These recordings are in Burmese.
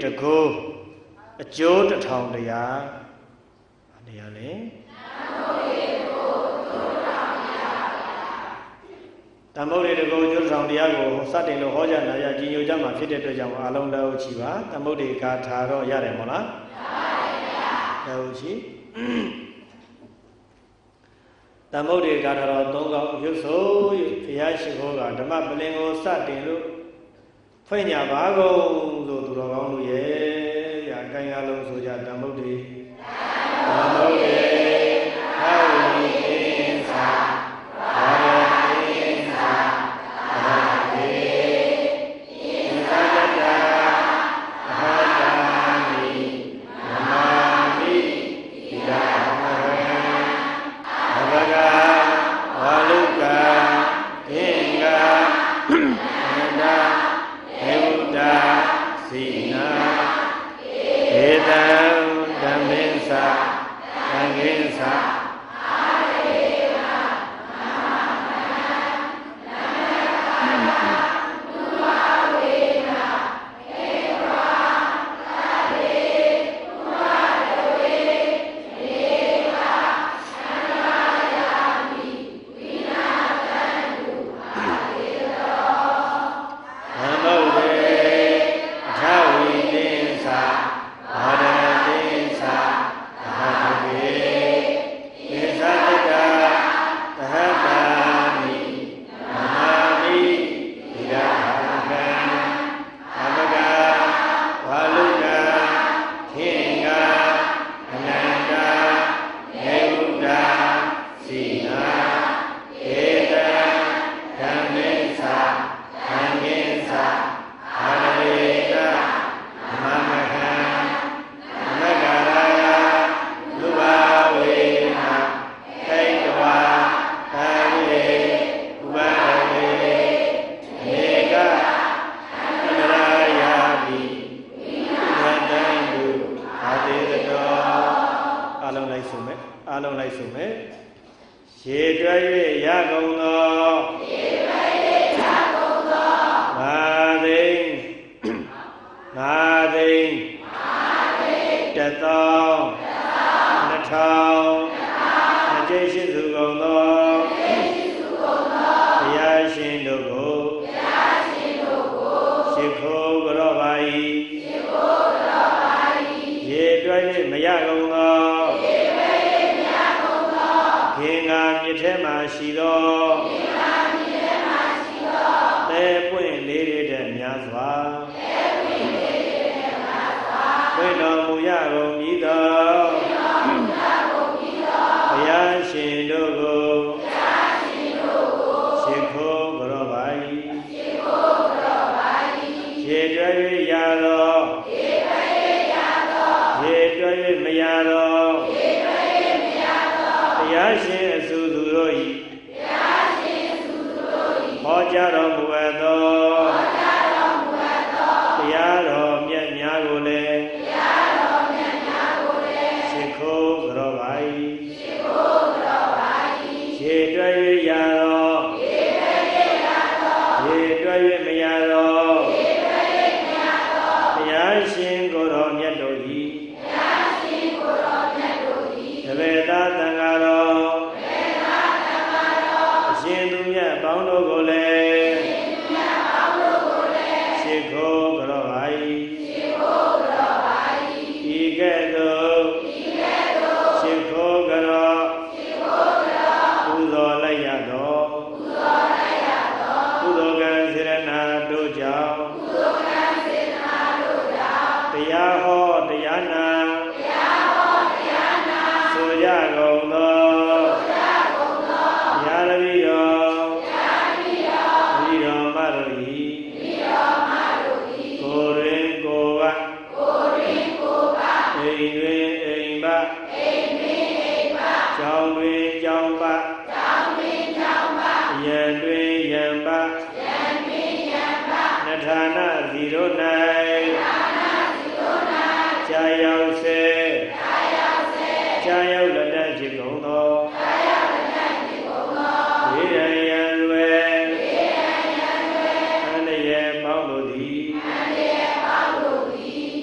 တကူအကျိုးတစ်ထောင်တရားတရားလေတမ္မုဒ္ဒေတကူအကျိုးတစ်ထောင်တရားကိုစတင်လို့ဟောကြားလာရကြီးညိုကြမှာဖြစ်တဲ့အတွက်ကြောင့်အားလုံးလည်းချီပါတမ္မုဒ္ဒေဂါထာတော့ရတယ်မဟုတ်လားဟုတ်ချီတမ္မုဒ္ဒေဂါထာတော်၃កောက်ရုပ်ဆိုဘုရားရှိခိုးကဓမ္မပလင်ကိုစတင်လို့ဖွင့်ညာပါကုန်ဆိုသူတော်ကောင်းတို့ရဲ့ရာကိုင်းအားလုံးဆိုကြတမ္မုဒ္ဒေတမ္မုဒ္ဒေဟာဝိကိသာဘာဝတိသာဘာဝတိသတ္တတာအဟတာမိနမာမိဣဒာမဟံဘဂဂဝါလုကသင်္ဃအန္တဧဝုဒ္ဓစီနာဧတံဓမ္မင်း္စသံဃင်း္စ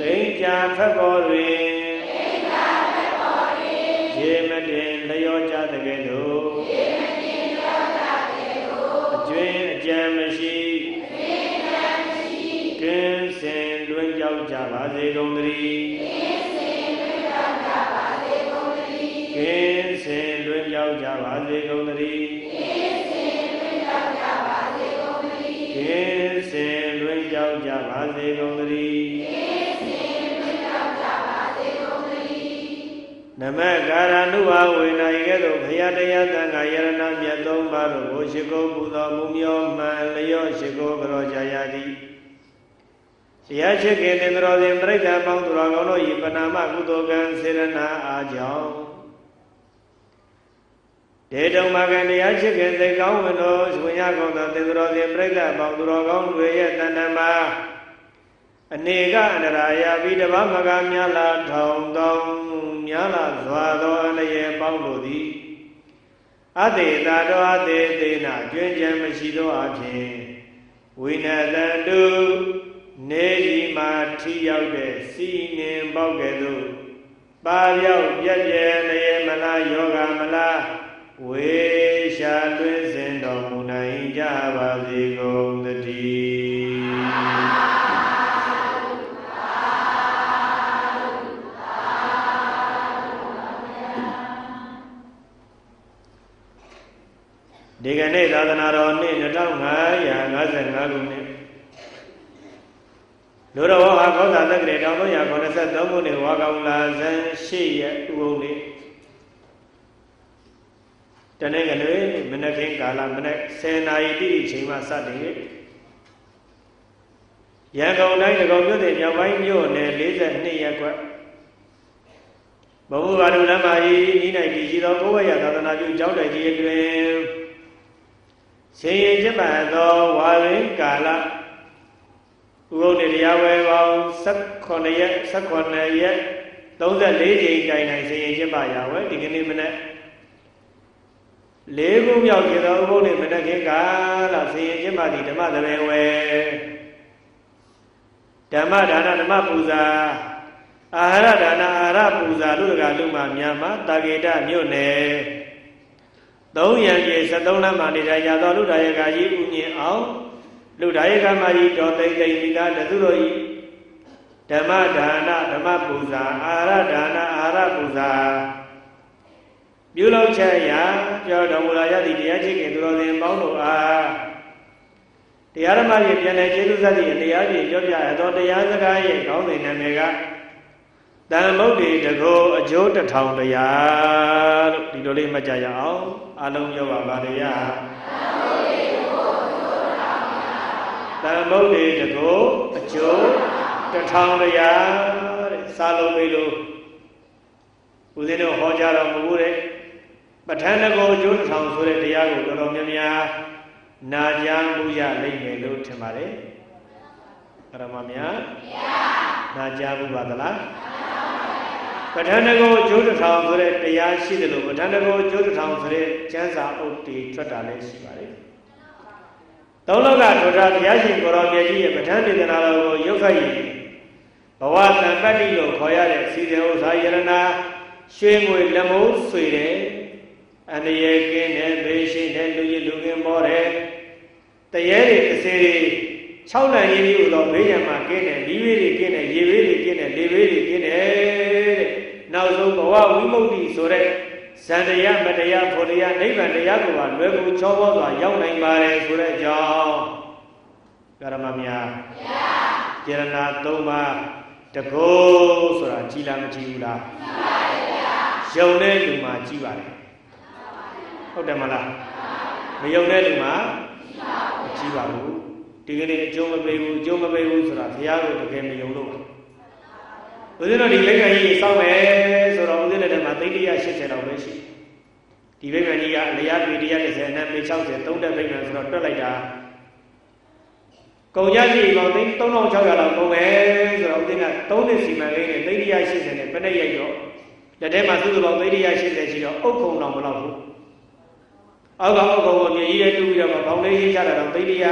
သိ ကဲ့သို့အကျွင်းအကြံမရှိကင်းစင်လွင်ကြောက်ကြပါစေကုန်သတည်းကင်းစင်လွင်ကြောက်ကြပါစေကုန်သတည်းကင်းစင်လွင်ကြောက်ကြပါစေကုန်သတည်းနမကာရနုဝဝေနာယကဲ့သို့ဘုရားတရားသံဃာယရဏမြတ်သုံးပါးတို့ကိုရှိခိုးပူဇော်မှုမြောမှန်လျော့ရှိခိုးကြောကြရသည်တရားချစ်ခင်သင်္တော်စဉ်ပြိဋ္ဌာန်ပေါင်းသူတော်ကောင်းတို့၏ပဏာမကုသိုလ်ကံစေရနာအားကြောင့်ဒေတုံမကံတရားချစ်ခင်သိကောင်းဝင်တို့ဝင်ရကုန်သောသင်္တော်စဉ်ပြိဋ္ဌာန်ပေါင်းသူတော်ကောင်းတွေရဲ့တဏ္ဍမှာအနေကအန္တရာယပြီးတပတ်မကများလာထောင်တောင်းများလာစွာသောအန္တရာယ်ပေါင်းတို့သည်အတေတာတော်အတေသေနာကျွင်းကျန်မရှိသောအဖြစ်ဝိနတံတုနေကြီးမှာထိရောက်တဲ့စီနင်ပေါက်ကဲ့သို့ပါရောက်ပြည့်ပြည့်နေမလားယောဂမလားဝေရှာလွင်စင်တော်မူနိုင်ကြပါစေကုန်သတည်းဒီကနေ့သာသနာတော်နှစ်2555ခုနှစ်လူတော်ဟာကောသာတက္ကရာ1383ခုနှစ်ဝါကောင်လာဇန်8ရက်ဥပုသ်နေ့တနေ့ကလေးမနက်ခင်းကာလမနက်10နာရီတိတိချိန်မှစတင်၍ရန်ကုန်တိုင်းဒဂုံမြို့နယ်မြောက်ပိုင်းမြို့နယ်42ရပ်ကွက်ဘုံဘုရားတို့လမ်းမကြီးဤ၌တည်ရှိသောကိုယ်ဝရသာသနာပြုကျောင်းတိုက်ကြီးအတွင်ရှင်ရင်ကျင့်ပါသောဝါရင်ကာလဥပုသ်နေ့တရားဝဲပေါင်း18ရက်34ရက်34ချိန်တိုင်တိုင်ရှင်ရင်ကျင့်ပါရဝဲဒီကနေ့မနက်၄ခုမြောက်ဖြစ်သောဥပုသ်နေ့မနက်ခင်းကာလရှင်ရင်ကျင့်ပါသည့်ဓမ္မသဘင်ဝဲဓမ္မဒါနဓမ္မပူဇာအာဟာရဒါနအာဟာရပူဇာလူတကာလူမှမြန်မာတာဂေတမြို့နယ်3ရံကျေ73လမ်းမှာနေထိုင်ကြသောလူဒါယကကြီးဦးမြင့်အောင်လူဒါယကမကြီးတော်သိမ့်သိမ့်မိသားတသူတို့၏ဓမ္မဒါနဓမ္မပူဇာအာဟာရဒါနအာဟာရပူဇာပြုလုပ်ချက်ရာပြောတော်မူလာရသည့်တရားချစ်ခင်သူတော်စင်ပေါင်းတို့အားတရားဓမ္မဖြင့်ပြန်လည်ကျေးဇူးဆက်သည့်တရားဖြင့်ပြောပြရသောတရားစကားရဲ့ခေါင်းစဉ်နာမည်ကတန်မုတ်တေတကောအကျိုး1000တရားလို့ဒီလိုလေးမှတ်ကြရအောင်အလုံးပြောပါပါလေရတန်မုတ်တေတကောအကျိုး1000တရားတဲ့စာလုံးလေးလို့ဦးဇင်းတို့ဟောကြားတော်မူတဲ့ပဋ္ဌာန်းတကောအကျိုး1000ဆိုတဲ့တရားကိုတော်တော်များများနာကြားမှုရလိမ့်မယ်လို့ထင်ပါတယ်အရမများနာကြားမှုပါသလားပဋ္ဌာန်းတကောအကျိုး1000ဆိုတဲ့တရားရှိတယ်လို့ပဋ္ဌာန်းတကောအကျိုး1000ဆိုတဲ့ကျမ်းစာအုပ်တွေထွက်တာလည်းရှိပါတယ်သုံးလောကဒုတာဘုရားရှင်ကိုရောမြတ်ကြီးရဲ့ပဋ္ဌာန်းဒေသနာတော်ကိုရုပ်ခတ်ရင်ဘဝတန်ပတ္တိလို့ခေါ်ရတဲ့စီစဉ်ဥစ္စာယရဏရွှေငွေလက်မိုးဆွေတယ်အန္တရာယ်ကင်းတဲ့ဘေးရှိတဲ့လူကြီးလူငယ်မောတဲ့တရေတွေအစေတွေ6လန်ရင်းကြီးဟူသောဘေးရန်မှာကင်းတယ်ဒီဘေးတွေကင်းတယ်ရေဘေးတွေကင်းတယ်လေဘေးတွေကင်းတယ်တဲ့နောက်ဆုံးဘဝဝိမု ക്തി ဆိုတဲ့ဇန်တရားမတရားဖို့တရားနိဗ္ဗာန်တရားကိုပါလွယ်ကူချောပေါ်စွာရောက်နိုင်ပါတယ်ဆိုတဲ့အကြောင်းကရမများကျရဏ3ပါးတကောဆိုတာကြည်လားမကြည်ဘူးလားကြည်ပါတယ်ဗျာယုံတဲ့လူမှာကြည်ပါတယ်ဟုတ်တယ်မလားမယုံတဲ့လူမှာမကြည်ပါဘူးဒီကနေ့အကျိုးမပေးဘူးအကျိုးမပေးဘူးဆိုတာဘုရားကိုတကယ်မယုံလို့ဦးဇင်းတို့ဒီလိက္ခဏ်ကြီးစောင့်မယ်ဆိုတော့ဦးဇင်းတဲ့မှာသိတိယ80လောက်ပဲရှိဒီလိက္ခဏ်ကြီးကအလျားပေ130အနက်ပေ60 3တက်လိက္ခဏ်ဆိုတော့တွက်လိုက်တာကုန်ကြစီပေါင်း3600လောက်ကုန်မယ်ဆိုတော့ဦးဇင်းက3နှစ်စီမံကိန်းနဲ့သိတိယ80နဲ့ဘယ်နဲ့ရိုက်တော့လက်ထဲမှာသူ့လိုပေါင်းသိတိယ80ရှိတော့အုတ်ခုံတော့မလောက်ဘူးအောက်ကအုတ်ခုံကိုမြေကြီးနဲ့တူပြီးတော့ပေါင်းလေးရေးချတာတော့သိတိယ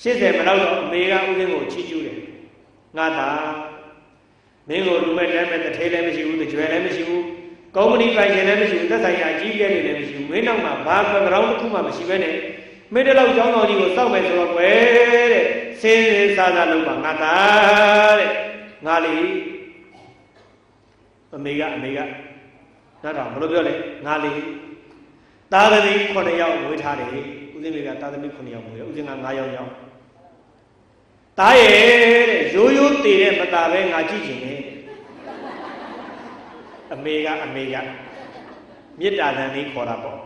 80မလောက်တော့အမေကဦးဇင်းကိုချီးကျူးတယ်ငါသာမင်းကိုလူမဲ့တမ်းမဲ့တထေးလည်းမရှိဘူးတကြွယ်လည်းမရှိဘူး ကုမ္ပဏီပိုင်ရှင်လည်းမရှိဘူးသက်ဆိုင်ရာအကြီးအကဲတွေလည်းမရှိဘူးမင်းနောက်မှာဘာဘက်ဂရောင်းတစ်ခုမှမရှိဘဲနဲ့မင်းတလောက်ကျောင်းတော်ကြီးကိုစောက်မယ်ဆိုတော့ကွယ်တဲ့စင်းစင်းစားစားလုပ်ပါငါသားတဲ့ငါလေအမေကနောက်တော့ဘယ်လိုပြောလဲငါလေသားသမီး9ယောက်မွေးထားတယ်ဦးစင်းမေကသားသမီး9ယောက်မွေးတယ်ဦးစင်းက9ယောက်ရောက်သားရဲ့တဲ့ရိုးရိုးတည်တဲ့မသားပဲငါကြည့်ချင်တယ်အမေကမေတ္တာတန်လေးခေါ်တာပေါ့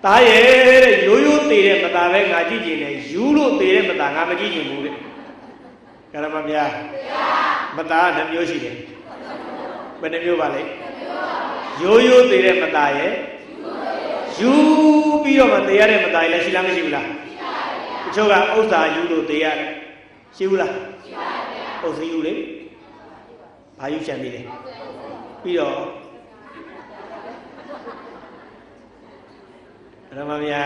သားရဲ့တဲ့ရိုးရိုးတည်တဲ့မသားပဲငါကြည့်ချင်တယ်ယူလို့တည်တဲ့မသားငါမကြည့်ချင်ဘူးတဲ့ကရမမြာမသားနှမျိုးရှိတယ်ဘယ်နှမျိုးပါလဲရိုးရိုးတည်တဲ့မသားရဲ့ယူပြီးတော့မတည်ရတဲ့မသားရဲ့လည်းရှိလားမရှိဘူးလားတချို့ကဥစ္စာယူလို့တည်ရတယ်ရှိဘူးလားရှိပါဘူးဥစ္စာယူလေဘာယူချင်ပြီလဲပြီးတော့ရမမြာ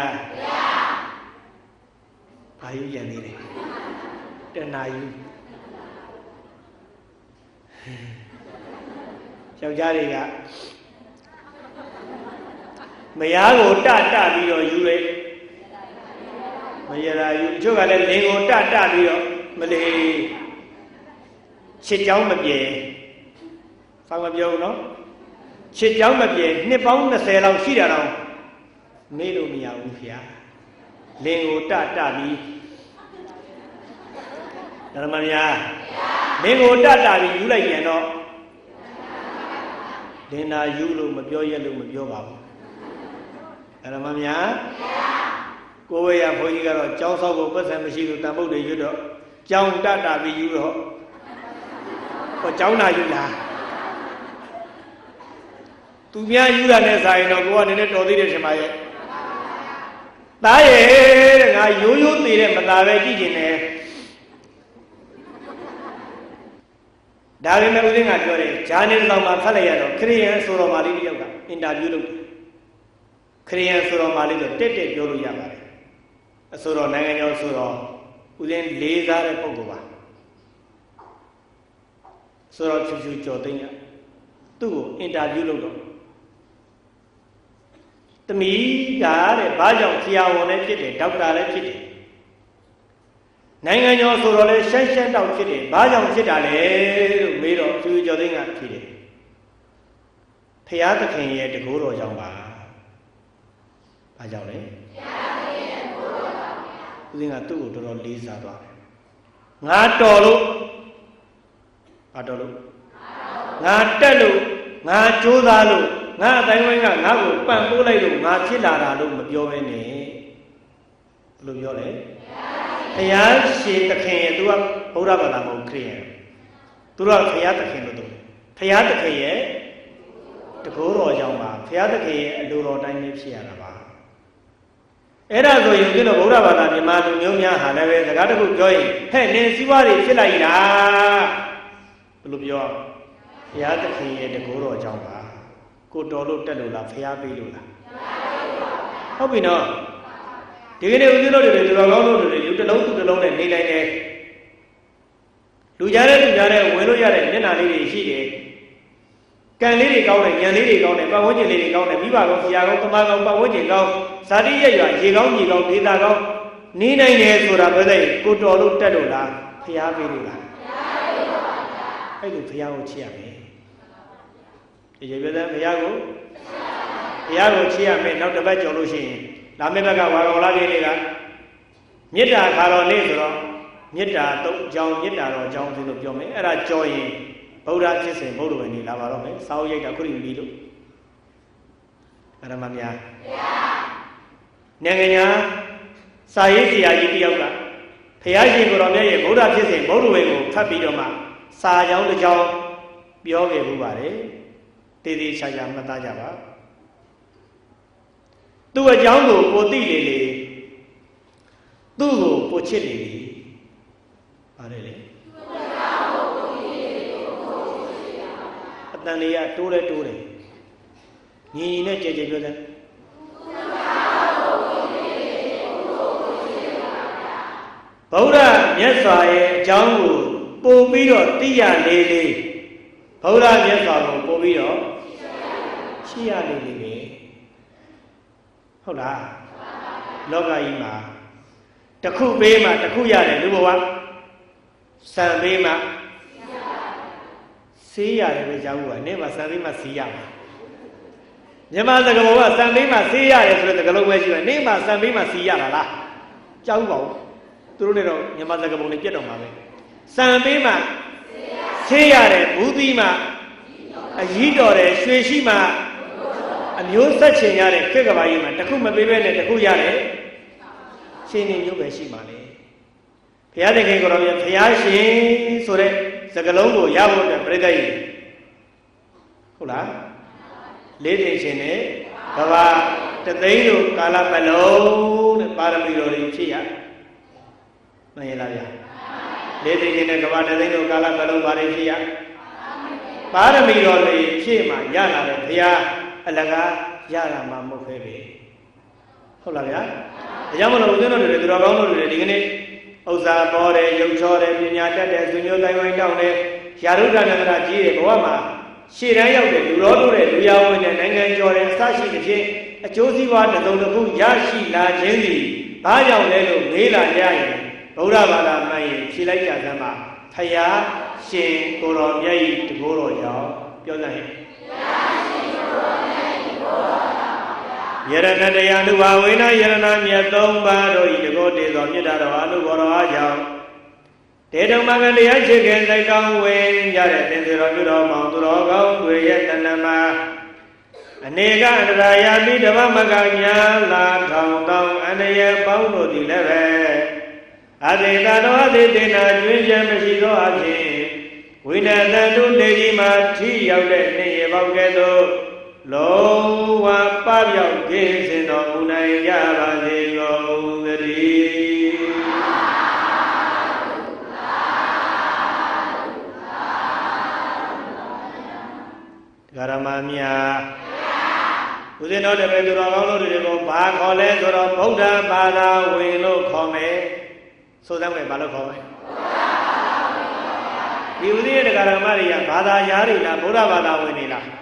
ဘာယူကြံနေလဲတဏှာယူယောက်ျားတွေကမယားကိုတပြီးတော့ယူလေမရတာယူအချို့ကလည်းလင်ကိုတပြီးတော့မလေးချစ်ကြောင်းမပြေဆောင်းမပြောဘူးနော်ချစ်ကြောင်းမပြေနှစ်ပေါင်း20လောက်ရှိတာတော့မေးလို့မရဘူးခင်ဗျာလင်ကိုတပြီးဓမ္မများလင်ကိုတပြီးယူလိုက်ရင်တော့လင်နာယူလို့မပြောရက်လို့မပြောပါဘူးဓမ္မများကိုဝေရဘုန်းကြီးကတော့ကျောင်းဆောက်ဖို့ပတ်စံမရှိလို့တန်ဖို့တွေရွတ်တော့ကျောင်းတပြီးယူတော့ဟောကျောင်းနာယူလားသူများယူတာနဲ့ဆိုင်တော့ကိုကနည်းနည်းတော်သေးတယ်ရှင်မရဲ့သားရဲ့တဲ့ငါရိုးရိုးသေးတဲ့မသားပဲကြည့်ကျင်တယ်ဒါပေမဲ့ဦးသိန်းကပြောတယ်ဂျာနေဆောင်မှာဖတ်လိုက်ရတော့ခရိယန်ဆိုတော်မာလေးတယောက်ကအင်တာဗျူးလုပ်တယ်ခရိယန်ဆိုတော်မာလေးဆိုတက်ပြောလို့ရပါတယ်အဆိုတော်နိုင်ငံကျော်ဆိုတော်ဦးသိန်းလေးစားတဲ့ပုဂ္ဂိုလ်ပါဆိုတော့ဖြူကျော်သိန်းကသူ့ကိုအင်တာဗျူးလုပ်တော့သမီးကတဲ့ဘာကြောင့်ဆရာဝန်လည်းဖြစ်တယ်ဒေါက်တာလည်းဖြစ်တယ်နိုင်ငံကျော်ဆိုတော့လည်းရှမ်းတောက်ဖြစ်တယ်ဘာကြောင့်ဖြစ်တာလဲလို့မေးတော့ဖြူကျော်သိန်းကဖြေတယ်ဖရာသခင်ရဲ့တကူတော်ကြောင့်ပါဘာကြောင့်လဲဖရာသခင်ရဲ့တကူတော်ကြောင့်ဦးဇင်းကသူ့ကိုတော်တော်လေးစားသွားတယ်ငါတော်လို့ဘာတော်လို့ငါတက်လို့ငါကြိုးစားလို့ငါအတိုင်းဝိုင်းကငါ့ကိုပန့်ပိုးလိုက်လို့ငါဖြစ်လာတာလို့မပြောဘဲနဲ့ဘယ်လိုပြောလဲဘုရားရှင်သခင်ရဲ့သူကဗုဒ္ဓဘာသာမဟုတ်ခရစ်ယာန်သူကဘုရားသခင်လို့သူဘုရားသခင်ရဲ့တကိုးတော်ကြောင့်ပါဘုရားသခင်ရဲ့အလိုတော်တိုင်းပဲဖြစ်ရတာပါအဲ့ဒါဆိုရင်ဒီလိုဗုဒ္ဓဘာသာမြန်မာလူမျိုးများဟာလည်းပဲစကားတစ်ခုပြောရင်ဟဲ့နင်စီးပွားတွေဖြစ်လိုက်တာဘယ်လိုပြောဘုရားသခင်ရဲ့တကိုးတော်ကြောင့်ပါကိုတော်လို့တက်လို့လားဖျားပေးလို့လားဟုတ်ပြီနော်ဒီကနေ့ဦးဇင်းတို့တွေလူတော်ကောင်းတို့တွေလူတစ်လုံးသူတစ်လုံးနဲ့နေလိုက်တယ်လူကြားတဲ့ဝင်လို့ရတဲ့မျက်နှာလေးတွေရှိတယ်ကံလေးတွေကောင်းတယ်ဉာဏ်လေးတွေကောင်းတယ်ပတ်ဝန်းကျင်လေးတွေကောင်းတယ်မိဘကောင်းဆရာကောင်းတမကောင်းပတ်ဝန်းကျင်ကောင်းဇာတိရရွာရေကောင်းမြေကောင်းဒေသကောင်းနေနိုင်တယ်ဆိုတာပြောတဲ့ကိုတော်လို့တက်လို့လားဖျားပေးလို့လားအဲ့လိုဖျားကိုချစ်ရမယ်ဒီရေပြတဲ့ဘုရားကိုချစ်ရမယ်နောက်တစ်ပတ်ကြော်လို့ရှိရင်လာမယ့်ဘက်ကဝါကောင်လာလေးကမေတ္တာခါတော်နေ့ဆိုတော့မေတ္တာသုံးကြောင်းမေတ္တာတော်ကြောင်းဆိုလို့ပြောမယ်အဲ့ဒါကြော်ရင်ဗုဒ္ဓဖြစ်စဉ်ဗုဒ္ဓဝင်နေလာပါတော့မယ်စာအုပ်ရိုက်တာခုရိမီလို့အရမများနိုင်ငံညာစာရေးဆရာကြီးတယောက်ကဘုရားရှင်ကိုယ်တော်မြတ်ရဲ့ဗုဒ္ဓဖြစ်စဉ်ဗုဒ္ဓဝင်ကိုဖတ်ပြီးတော့မှစာကြောင်းတစ်ကြောင်းပြောခဲ့မှုပါတယ်တည်တည်ချာချာမှတ်သားကြပါသူ့အကြောင်းကိုကိုသိလေလေသူ့ကိုကိုချစ်လေလေပါတယ်လေအတန်လေးကတိုးတယ်ညီညီနဲ့ကြဲကြဲပြောတယ်ဗုဒ္ဓမြတ်စွာရဲ့အကြောင်းကိုပို့ပြီးတော့သိရလေလေဗုဒ္ဓမြတ်စွာကိုပို့ပြီးတော့ ရှိရနေနေပဲဟုတ်လားလောကကြီးမှာတစ်ခုပေးမှတစ်ခုရတယ်လူဘဝစံပေးမှဆေးရတယ်ပဲကြောက်ဘူးကနေမှစံပေးမှဆေးရမှာမြန်မာစကားပေါ်ကစံပေးမှဆေးရတယ်ဆိုတဲ့စကားလုံးပဲရှိတယ်နေမှစံပေးမှဆေးရတာလားကြောက်ပါဘူးသူတို့လည်းတော့မြန်မာစကားပုံတွေပြတ်တော့မှာပဲစံပေးမှဆေးရတယ်ဘူးသီးမှအကြီးတော်တယ်ရွှေရှိမှအမျိုးဆက်ချင်ရတဲ့ခေတ်ကဘာကြီးမှာတစ်ခုမပေးဘဲနဲ့တစ်ခုရတယ်ရှင်နေမျိုးပဲရှိပါလေဘုရားသခင်ကိုယ်တော်မြတ်ဘုရားရှင်ဆိုတဲ့စကားလုံးကိုရဖို့အတွက်ပြိတ္တကြီးဟုတ်လားလေးသိရှင်နဲ့ကဘာတသိန်းတို့ကာလပတ်လုံးတဲ့ပါရမီတော်တွေဖြည့်ရမှန်ရလားဗျာလေးသိရှင်နဲ့ကဘာတသိန်းတို့ကာလပတ်လုံးဘာတွေဖြည့်ရပါရမီတော်တွေဖြည့်မှရလာတဲ့ဘုရားအလကားရလာမှာမဟုတ်ခဲ့ပဲဟုတ်လားဗျာဒါကြောင့်မလို့ဦးဇင်းတို့တွေသူတော်ကောင်းတို့တွေဒီကနေ့ဥစ္စာပေါ်တယ်ရုပ်ချောတယ်ပညာတတ်တယ်ဆွေမျိုးတိုင်းဝိုင်းတောင်းတယ်ယာရုဒ္ဒနန္ဒရာကြီးတဲ့ဘဝမှာရှေ့တန်းရောက်တဲ့လူတော်တို့တဲ့လူရဝင်တဲ့နိုင်ငံကျော်တဲ့အစရှိတဲ့ဖြင့်အကျိုးစီးပွားတစ်စုံတစ်ခုရရှိလာခြင်းသည်ဘာကြောင့်လဲလို့မေးလာကြရင်ဗုဒ္ဓဘာသာမှန်ရင်ဖြေလိုက်ကြစမ်းပါဖယားရှင်ကိုတော်မြတ်ဤတကိုးတော်ကြောင့်ပြောစမ်းရင်ယရဏတရားနုဘာဝေနယရဏမြတ်သုံးပါးတို့ဤတကောတေသောမြတ်တော်အနုဘောတော်အားကြောင့်တေတုံမင်္ဂတရားရှိခင်စိတ်ကောင်းဝင်ကြတဲ့သင်္သေတော်ပြုတော်မောင်သူတော်ကောင်းတွေရဲ့တဏ္ဍမှာအနေကအန္တရာယာပိဓမ္မမကညာလာထောင်တောင်းအန္တရာပေါင်းတို့သည်လည်းပဲအသေတတော်အသေတေနာကျွင်းချက်မရှိသောအဖြစ်ဝိနတတုနေကြီးမှာထိရောက်တဲ့နေရပေါကဲ့သို့လုံးဝပပျောက်ကင်းစင်တော်မူနိုင်ကြပါစေကုန်သတည်းတရားမများဦးဇင်းတော်တပည့်သူတော်ကောင်းတို့တွေကိုဘာခေါ်လဲဆိုတော့ဗုဒ္ဓဘာသာဝင်လို့ခေါ်မယ်ဆိုသမ်းမယ်ဘာလို့ခေါ်မလဲဒီဦးဇင်းရဲ့တရားဓမ္မတွေကဘာသာရားတွေလားဗုဒ္ဓဘာသာဝင်တွေလား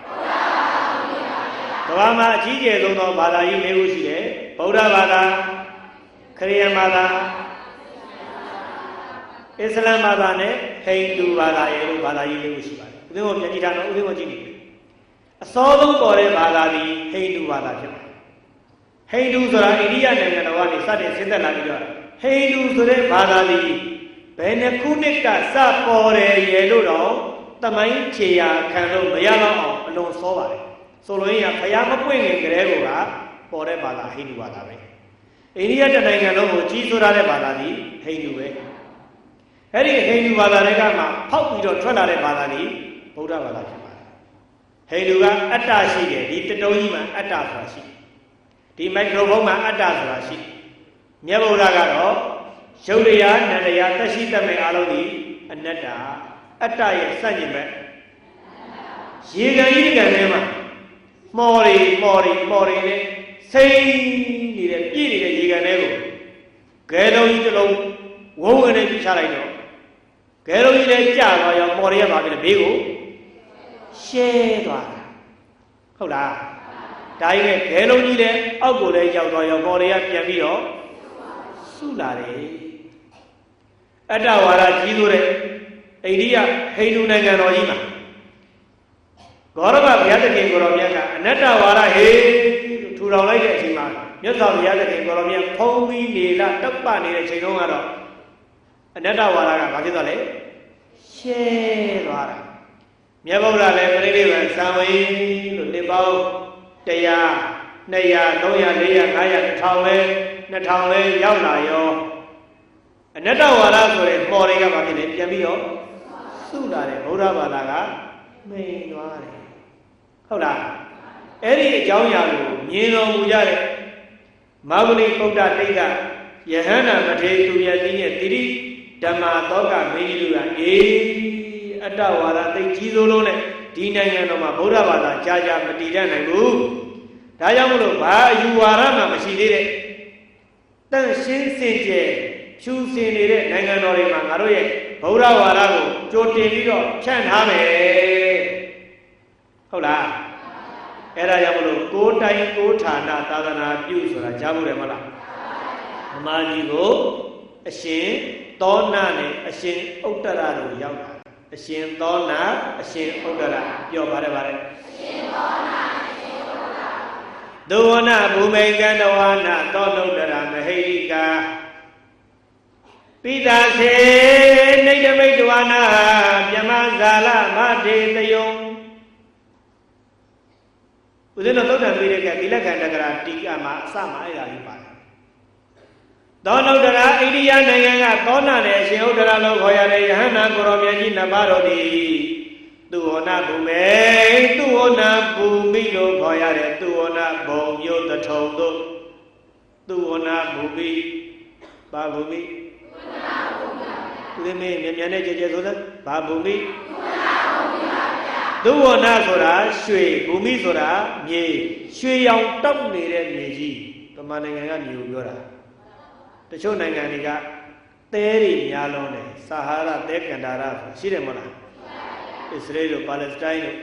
ကမ္ဘာမှာအကြီးကျယ်ဆုံးသောဘာသာကြီး၄ခုရှိတယ်ဗုဒ္ဓဘာသာခရစ်ယာန်ဘာသာအစ္စလာမ်ဘာသာနဲ့ဟိန္ဒူဘာသာရဲ့ဘာသာကြီး၄ခုရှိပါတယ်ဦးဇင်းကိုပြန်ကြည့်ထားတော့ဦးဇင်းကိုကြည့်နေအစောဆုံးပေါ်တဲ့ဘာသာသည်ဟိန္ဒူဘာသာဖြစ်ပါတယ်ဟိန္ဒူဆိုတာအိန္ဒိယနိုင်ငံတော်ကနေစတင်ဆင်းသက်လာပြီးတော့ဟိန္ဒူဆိုတဲ့ဘာသာသည်ဘယ်နှခုနှစ်ကစပေါ်တယ်ရဲ့လို့တော့သမိုင်းဖြေရာခံလို့မရတော့အောင်အလွန်စောပါတယ်ဆိုလိုရင်းကဘုရားမပွင့်ခင်ကလေးကပေါ်တဲ့ဘာသာဟိန္ဒူဘာသာပဲအိန္ဒိယတနိုင်ငံလုံးကိုကြီးစိုးထားတဲ့ဘာသာသည်ဟိန္ဒူပဲအဲ့ဒီဟိန္ဒူဘာသာတွေကမှဖောက်ပြီးတော့ထွက်လာတဲ့ဘာသာသည်ဗုဒ္ဓဘာသာဖြစ်ပါတယ်ဟိန္ဒူကအတ္တရှိတယ်ဒီတတုံးကြီးမှာအတ္တဆိုတာရှိဒီမိုက်ခရိုဖုန်းမှာအတ္တဆိုတာရှိမြတ်ဗုဒ္ဓကတော့ရုပ်တရားနံတရားသက်ရှိသက်မဲ့အလုံးဒီအနတ္တအတ္တရဲ့စัจကျင်ဘက်ရေကန်ကြီးကန်ထဲမှာမော်ရီနဲ့စိမ့်နေတဲ့ပြည့်နေတဲ့ရေကန်ထဲကိုဂဲလုံးကြီးတစ်လုံးဝုန်းဝင်နေပြချလိုက်တော့ဂဲလုံးကြီးလည်းကြာသွားရောမော်ရီကဘာဖြစ်လဲဘေးကိုရှဲသွားတာဟုတ်လားဒါကြီးနဲ့ဂဲလုံးကြီးလည်းအောက်ကိုလည်းရောက်သွားရောမော်ရီကပြန်ပြီးတော့ဆုလာတယ်အတ္တဝါဒကြီးဆိုတဲ့အိန္ဒိယဟိန္ဒူနိုင်ငံတော်ကြီးမှာဂေါရမဘုရားသခင်ကိုယ်တော်မြတ်ကအနတ္တဝါဒဟေလို့ထူထောင်လိုက်တဲ့အချိန်မှာမြတ်စွာဘုရားသခင်ကိုယ်တော်မြတ်ဖုံးပြီးနေလာတပ်ပနေတဲ့ချိန်တုန်းကတော့အနတ္တဝါဒကဘာဖြစ်သွားလဲရှဲသွားတာမြတ်ဗုဒ္ဓလည်းပြိဋိဘံသံဝေလို့နှစ်ပေါင်း100 200 300 400 500 1000လဲရောက်လာရောအနတ္တဝါဒဆိုတဲ့ပေါ်တွေကဘာဖြစ်လဲပြန်ပြီးတော့စုလာတယ်ဗုဒ္ဓဘာသာကမိန်သွားတယ်ဟုတ်လားအဲ့ဒီအကြောင်းအရာကိုမြင်တော်မူကြတဲ့မာဂုဏိဗုဒ္ဓတိတ်ကယဟန္တာမထေရသူမြတ်ကြီးရဲ့တိရိဓမ္မာသောကမင်းကြီးတို့ကအတ္တဝါဒသိကြီးစိုးလုံးနဲ့ဒီနိုင်ငံတော်မှာဗုဒ္ဓဘာသာကြာကြာမတည်တတ်နိုင်ဘူးဒါကြောင့်မလို့ဘာအယူဝါဒမှမရှိသေးတဲ့တန့်ရှင်းစင်ကြယ်ဖြူစင်နေတဲ့နိုင်ငံတော်တွေမှာငါတို့ရဲ့ဗုဒ္ဓဝါဒကိုကြိုတင်ပြီးတော့ဖြန့်ထားမယ်ဟုတ်လား အဲ့ဒါကြောင့်မလို့ကိုယ်တိုင်ကိုယ်ဌာနသာသနာပြုဆိုတာကြားဖို့တယ်မလားဓမ္မကြီးကိုအရှင်သောဏနဲ့အရှင်ဥတ္တရတို့ရောက်တာအရှင်သောဏအရှင်ဥတ္တရပြောပါတယ်အရှင်သောဏအရှင်ဥတ္တရဒုဝနာဘူမိကန္တဝနာသောနုတ္တရမဟိရိကာပိတာစေနေတမိတ်တဝနာမြမဇာလမထေတယုံဦးဇင်းတို့သုတ္တံပြီးတဲ့ကဒီလက္ခဏတကရာတီကမှာအစမှာအဲ့ဒါလေးပါတယ်သောနုတ္တရာအိန္ဒိယနိုင်ငံကသောဏနဲ့အရှင်ဥတ္တရာလို့ခေါ်ရတဲ့ယဟန္တာကိုရောမြတ်ကြီးနှစ်ပါးတော်သည်သူဝနာဘူမေသူဝနာဘူမိလို့ခေါ်ရတဲ့သူဝနာဘုံမြို့တထုံတို့သူဝနာဘူမိဘာဘူမိဦးဇင်းမေမြန်နဲ့ကြဲကြဲဆိုတဲ့ဘာဘူမိသူဝနာဆိုတာရွှေဘူမိဆိုတာမြေရွှေရောင်တောက်နေတဲ့မြေကြီးဗမာနိုင်ငံကမြေကိုပြောတာတချို့နိုင်ငံတွေကသဲတွေများလုံးတယ်ဆာဟာရသဲကန္တာရရှိတယ်မဟုတ်လားအစ္စရေးတို့ပါလက်စတိုင်းတို့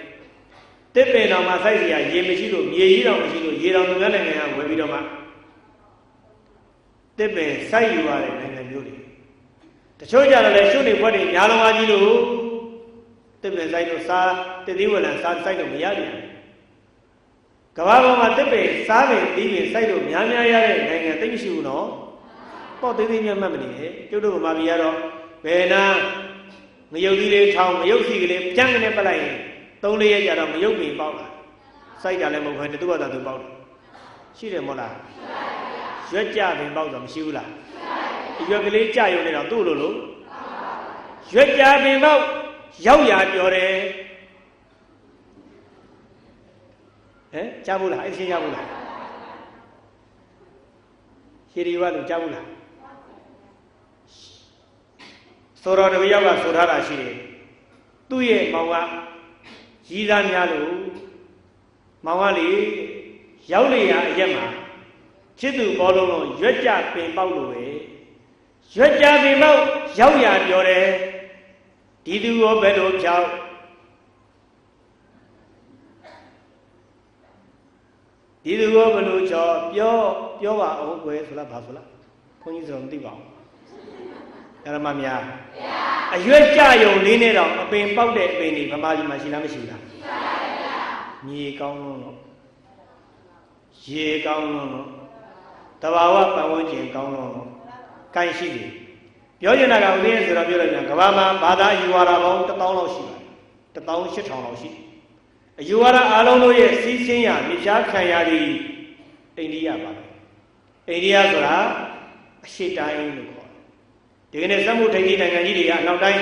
တစ်ပင်တော်မှာစိုက်စရာရေမရှိလို့မြေကြီးတော်မရှိလို့ရေတော်သူများနိုင်ငံကဝယ်ပြီးတော့မှတစ်ပင်စိုက်ယူရတဲ့နိုင်ငံမျိုးတွေတချို့ကြတော့လေရှုပ်နေဘွက်တွေများလုံးအားကြီးလို့တစ်ပင်စိုက်လို့စားတည်သေးဝလံစားစိုက်လို့မရပြန်ကမ္ဘာပေါ်မှာတစ်ပင်စားပင်သီးပင်စိုက်လို့များများရတဲ့နိုင်ငံသိမရှိဘူးနော်ပေါ့သေးသေးများမှတ်မနေနဲ့ကျုပ်တို့ဗမာပြည်ကတော့ဘယ်နာမယုတ်ကြီးလေးထောင်းမယုတ်စီကလေးကြမ်းကနေပလိုက်ရင်3-4ရက်ကြာတော့မယုတ်ပင်ပေါက်လာစိုက်တာလည်းမဟုတ်ဘဲတူပါတာသူပေါက်တယ်ရှိတယ်မဟုတ်လားရွက်ကြပင်ပေါက်တော့မရှိဘူးလားရွက်ကလေးကြရုံနဲ့တော့သူ့လိုလိုရွက်ကြပင်ပေါက်ရောက်ရပြောတယ်ဟမ်ကြားဘူးလားအရှင်းကြားဘူးလားရှည်ရီဝါလို့ကြားဘူးလားဆိုတော်တပည့်ယောက်ကဆိုထားတာရှိတယ်သူ့ရဲ့မောင်ကရည်သားများလို့မောင်ကလေရောက်လေရအရက်မှာချစ်သူဘောလုံးလုံးရွက်ကြပင်ပေါက်လို့ပဲရွက်ကြပင်ပေါက်ရောက်ရပြောတယ်ဒီသူကိုဘယ်လိုဖြောက်ဒီသူကိုဘယ်လိုချောပြောပါအောင်ကွယ်ဆိုလားဘာဆိုလားခွန်ကြီးဆိုတော့မသိပါဘူးဓမ္မများအရွက်ကြယုံလေးနဲ့တော့အပင်ပေါက်တဲ့အပင်တွေဗမာပြည်မှာရှိလားမရှိဘူးလားရှိပါရဲ့ဗျာမြေကောင်းလုံးတော့ရေကောင်းလုံးတော့တဘာဝပတ်ဝန်းကျင်ကောင်းလုံးတော့ကိုင်းရှိတယ်ပြောချင်တာကဦးလေးဆိုတော့ပြောလိုက်ပြန်ကဘာမှာဘာသာယူဝါဒပေါင်း1000လောက်ရှိပါတယ်18000လောက်ရှိအယူဝါဒအားလုံးတို့ရဲ့စီးဆင်းရမြရှားခံရသည့်အိန္ဒိယပါပဲအိန္ဒိယဆိုတာအရှေ့တိုင်းလို့ခေါ်တယ်ဒီကနေ့စက်မှုထိပ်သီးနိုင်ငံကြီးတွေကအနောက်တိုင်း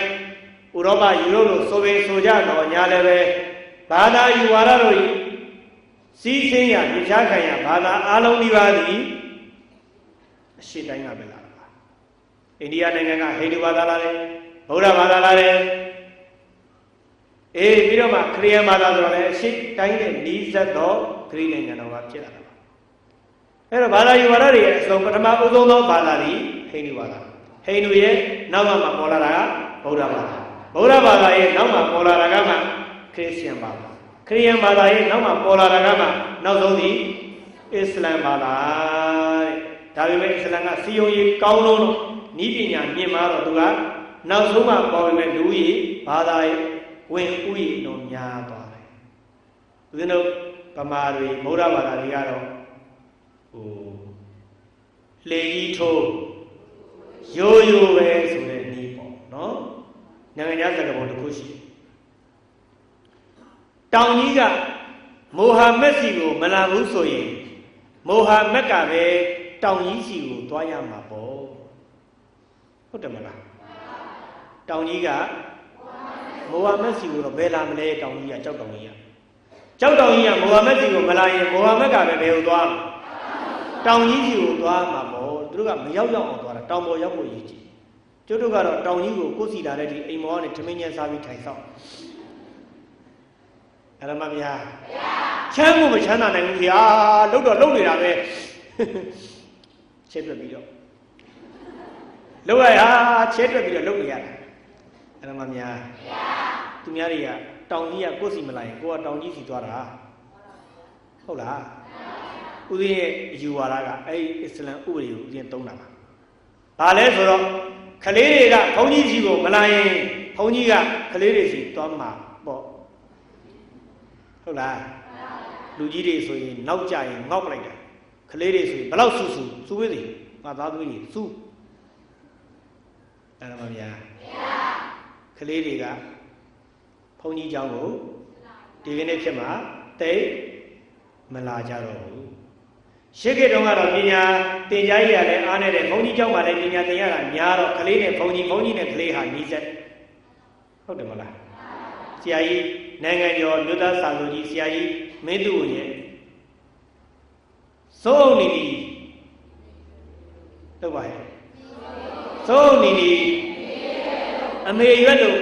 ဥရောပယူရိုလို့ဆိုပေဆိုကြတော့ညာလည်းပဲဘာသာယူဝါဒတို့စီးဆင်းရမြရှားခံရဘာသာအားလုံးဒီပါသည်အရှေ့တိုင်းကပဲလာတာအိန္ဒိယနိုင်ငံကဟိန္ဒူဘာသာလာတယ်ဗုဒ္ဓဘာသာလာတယ်ပြီးတော့မှခရစ်ယာန်ဘာသာဆိုတော့လည်းအရှိတိုင်းနဲ့နီးစပ်သောခရစ်နိုင်ငံတော်ကဖြစ်လာတာပါအဲ့တော့ဘာသာယူဝါဒတွေရဲ့အစုံပထမအဆုံးသောဘာသာသည်ဟိန္ဒူဘာသာဟိန္ဒူရဲ့နောက်မှပေါ်လာတာကဗုဒ္ဓဘာသာဗုဒ္ဓဘာသာရဲ့နောက်မှပေါ်လာတာကမှခရစ်ယာန်ဘာသာခရစ်ယာန်ဘာသာရဲ့နောက်မှပေါ်လာတာကမှနောက်ဆုံးသည်အစ္စလမ်ဘာသာတဲ့ဒါပေမဲ့အစ္စလမ်ကစီယုံရေးကောင်းလုံးတော့ဤပညာမြင့်မာတော့သူကနောက်ဆုံးမှပေါ်ပေမဲ့လူကြီးဘာသာရဲ့ဝင်ဥယျာဉ်တော်များသွားတယ်ဦးဇင်းတို့ဗမာတွေဗုဒ္ဓဘာသာတွေကတော့လေကြီးထိုးရိုးရိုးပဲဆိုတဲ့နည်းပေါ့နော်နိုင်ငံခြားစကားပုံတစ်ခုရှိတောင်ကြီးကမိုဟာမက်စီကိုမလာဘူးဆိုရင်မိုဟာမက်ကပဲတောင်ကြီးစီကိုသွားရမှာပေါ့ဟုတ်တယ်မလားတောင်ကြီးကမိုဟာမက်စီကိုတော့ဘယ်လာမလဲတောင်ကြီးကကြောက်တောင်ကြီးကမိုဟာမက်စီကိုမလာရင်မိုဟာမက်ကပဲဘယ်ကိုသွားမှာတောင်ကြီးစီကိုသွားမှာပေါ့သူတို့ကမရောက်အောင်သွားတာတောင်ပေါ်ရောက်ဖို့ရည်ကြည်ကျုပ်တို့ကတော့တောင်ကြီးကိုကိုယ်စီလာတဲ့ဒီအိမ်မောကနေထမင်းညံစားပြီးထိုင်ဆောင်အဲ့ဒါမှမရချမ်းဖို့မချမ်းသာနိုင်ဘူးခင်ဗျာလှုပ်တော့လှုပ်နေတာပဲချဲ့တွက်ပြီးတော့လှုပ်ရချဲ့တွက်ပြီးတော့လှုပ်နေရတာအဲ့ဒါမှမရသူများတွေကတောင်ကြီးကကိုယ်စီမလာရင်ကိုကတောင်ကြီးစီသွားတာ ဟုတ်လားဦးဇင်းရဲ့အယူဝါဒကအဲ့ဒီအစ္စလမ်ဥပဒေကိုဦးဇင်းသုံးတာပါဘာလဲဆိုတော့ကလေးတွေကဘုန်းကြီးကြီးကိုမလာရင်ဘုန်းကြီးကကလေးတွေစီသွားမှာပေါ့ဟုတ်လားလူကြီးတွေဆိုရင်နောက်ကြရင်ငေါက်ပလိုက်တာကလေးတွေဆိုရင်ဘယ်လောက်ဆူဝေးစီငါသားသမီးတွေဆူအဲ့ဒါမှမရကလေးတွေကဘုန်းကြီးเจ้าကိုဒီကနေ့ဖြစ်မှာတိတ်မလာကြတော့ဘူးရှေ့ခေတ်တုန်းကတော့ပညာသင်ကြားရတဲ့အားနဲ့တဲ့ဘုန်းကြီးเจ้าမှာလည်းပညာသင်ရတာများတော့ကလေးနဲ့ဘုန်းကြီးနဲ့ကလေးဟာနီးစပ်ဟုတ်တယ်မလားဆရာကြီးနိုင်ငံကျော်မြို့သားစာလူကြီးဆရာကြီးမင်းသူရဲ့စိုးနေပြီဟုတ်ပါရဲ့စိုးနေပြီအမေရွက်လို့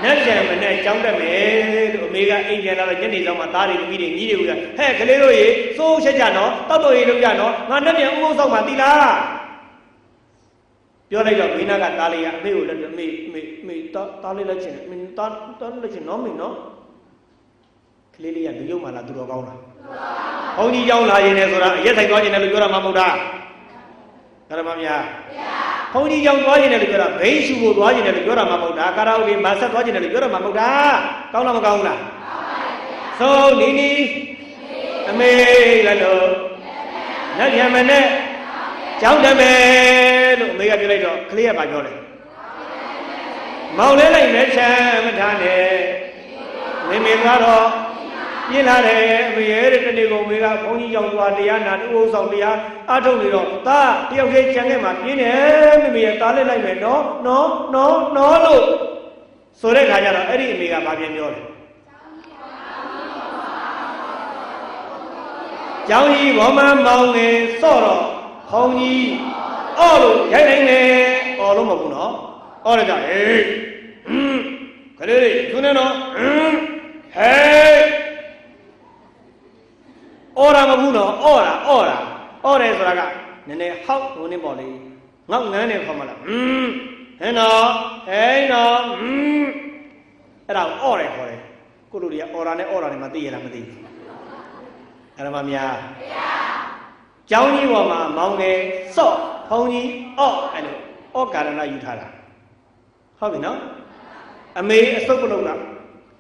နတ်ကြံမနဲ့ကြောင်းတက်မယ်လို့အမေကအိမ်ပြန်လာတော့ညနေဆောင်မှာသားတွေမိတွေညီတွေကဟဲ့ကလေးတို့ရေစိုးချက်ကြနော်တောက်တော်ရေလုပ်ကြနော်ငါနဲ့ပြန်ဥပုသ်ဆောင်မှာတီလားပြောလိုက်တော့မိနာကသားလေးကအမေကိုလည်းမေသားလေးလက်ချင်မင်းသားလက်ချင်နော်မင်းနော်ကလေးလေးကလူရုံမှလာသူတော်ကောင်းလားဘုန်းကြီးเจ้าလာရင်လည်းဆိုတာအရက်ဆိုင်သွားခြင်းလည်းလို့ပြောတာမှမဟုတ်တာဓမ္မမြတ်ဘုန်းကြီးเจ้าသွားခြင်းလည်းလို့ပြောတာဘိန်းရှူဖို့သွားခြင်းလည်းလို့ပြောတာမှမဟုတ်တာကာရာအိုကေမာဆက်သွားခြင်းလည်းလို့ပြောတာမှမဟုတ်တာကောင်းလားမကောင်းလားကောင်းပါဗျာသုံးနီအမေလည်းလို့နတ်ရမနဲ့ကြောင်းတယ်မယ်လို့အမေကပြောလိုက်တော့ကလေးကပြောတယ်မောင်လဲလိုက်မဲချမ်းမထားနဲ့မေသွားတော့ပြင်းလာတယ်အမေရဲ့တနေ့ကုန်မေကဘုန်းကြီးကြောင့်သွားတရားနာတူအောင်ဆောင်တရားအထုတ်နေတော့သားတယောက်တည်းကြံခဲ့မှာပြင်းတယ်မေရဲ့သားလေးလိုက်မယ်နော်လို့ဆိုတဲ့ခါကျတော့အဲ့ဒီအမေကဘာပြန်ပြောလဲကျောင်းကြီးဘောမမောင်ငယ်စော့တော့ဘုန်းကြီးအော်လို့ရိုက်နိုင်တယ်အော်လို့မဟုတ်ဘူးနော်အော်ရကြဟေးကလေးလေးသူနဲ့နော်ဟေးအော်ရမဘူးနော်အော်တယ်ဆိုတာကနည်းနည်းဟောက်ဝင်နေပေါ့လေငေါက်ငန်းနေခေါ်မလားဟဲ့နော်အဲ့ဒါကိုအော်တယ်ခေါ်တယ်ကိုလူတွေကအော်တာနဲ့မသိရလားမသိဘူးအဲ့ဒါမှများကျောင်းကြီးပေါ်မှာမောင်ငယ်စော့ဘုန်းကြီးအော့အဲ့လိုအော့ကာရဏယူထားတာဟုတ်ပြီနော်အမေအစုပ်ကလုံးက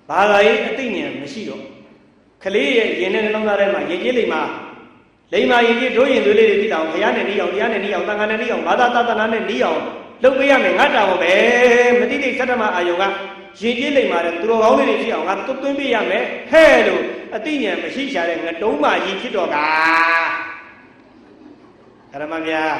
ဘာသာရေးအသိဉာဏ်မရှိတော့ကလေးရဲ့ရင်နဲ့နှလုံးသားထဲမှာရင်ကြီးလိမ္မာရင်ကြီးတို့ရင်သွေးလေးတွေတိတောင်ဘုရားနဲ့နီးအောင်တရားနဲ့နီးအောင်သံဃာနဲ့နီးအောင်ဘာသာသာသနာနဲ့နီးအောင်လုပ်ပေးရမယ်ငါတောင်းပဲမတိတိသတ္တမအာယုံကရင်ကြီးလိမ္မာတဲ့သူတော်ကောင်းလေးတွေဖြစ်အောင်ငါသွင်းပေးရမယ်ဟဲ့လို့အသိဉာဏ်မရှိရှာတဲ့ငတုံးမကြီးဖြစ်တော့ကဓမ္မများ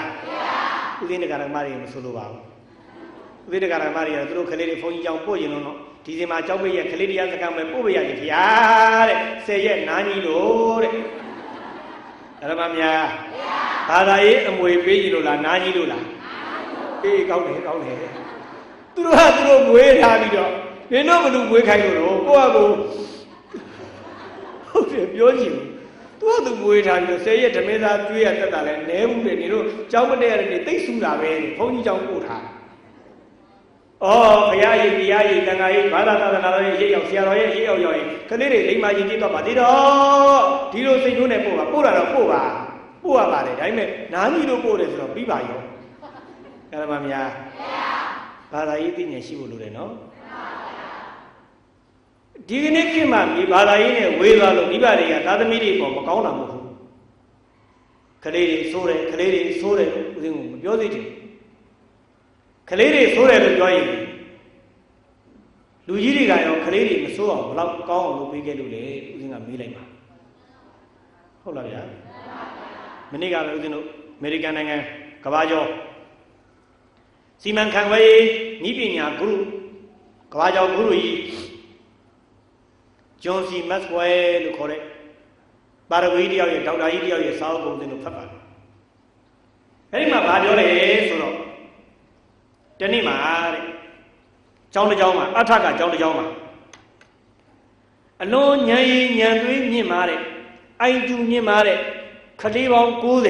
ဥသိဏကရမတွေမဆိုလိုပါဘူးဥသိဏကရမတွေကသူတို့ကလေးတွေဘုန်းကြီးကြောင့်ပို့ရင်တော့ဒီစီမှာကြောက်ပိတ်ရဲ့ကလေးတရားစကားမဲ့ပို့ပေးရခြင်းဖျားတဲ့10ရက်နားကြီးလို့တဲ့ဓမ္မများဘာသာရေးအမွေပေးကြည့်လို့လားနားကြီးလို့လားအေးကောင်းတယ်သူတို့မွေးထားပြီးတော့နင်တို့ဘလို့မွေးခိုင်းလို့ကိုယ့်အကိုဟုတ်တယ်ပြောကြည့်သူမွေးထားပြီးတော့10ရက်ဓမေသာကျွေးရတက်တာလဲနဲဘူးလေနင်တို့ကြောင်းမတက်ရတဲ့နေသိဆူတာပဲဘုန်းကြီးကြောင်းပို့ထားဩဘုရားကြီးတရားကြီးတန်ခါကြီးဘာသာသာသနာတော်ရဲ့ရိပ်ရောက်ဆရာတော်ရဲ့ရိပ်ရောက်ရင်ကလေးတွေလိမ္မာကြီးကြည့်တော့ပါသေးတော့ဒီလိုစိတ်နှိုးနဲ့ပို့တာတော့ပို့ရပါတယ်ဒါပေမဲ့နားကြီးလို့ပို့တယ်ဆိုတော့ပြီးပါရောဓမ္မများဘာသာရေးသိဉာဏ်ရှိဖို့လိုတယ်နော်ဒီကနေ့ခေတ်မှာဒီဘာသာရေးနဲ့ဝေးသွားလို့မိဘတွေကသာသမီတွေပေါ်မကောင်းတာမဟုတ်ဘူးကလေးတွေဆိုးတယ်ဦးဇင်းကိုမပြောသေးချင်ကလေးတွေဆိုးတယ်လို့ပြောရင်လူကြီးတွေကရောကလေးတွေမဆိုးအောင်ဘယ်လောက်ကောင်းအောင်လုပ်ပေးခဲ့လို့လဲဦးဇင်းကမေးလိုက်ပါဟုတ်လားဗျာမနေ့ကလည်းဦးဇင်းတို့အမေရိကန်နိုင်ငံကမ္ဘာကျော်စီမံခန့်ခွဲရေးဤပညာဂရုကမ္ဘာကျော်ဂရုကြီးဂျွန်စီမတ်ဝဲလို့ခေါ်တဲ့ပါရဂူကြီးတယောက်ရဲ့ဒေါက်တာကြီးတယောက်ရဲ့စာအုပ်ပုံစံကိုဖတ်ပါတယ်အဲဒီမှာဘာပြောလဲဆိုတော့တနေ့မှာတဲ့ကျောင်းတစ်ကျောင်းမှာအထကကျောင်းတစ်ကျောင်းမှာအလွန်ဉာဏ်ရည်ဉာဏ်သွေးမြင့်မာတဲ့အိုင်ကျူမြင့်မာတဲ့ခလေးပေါင်း90ဟုတ်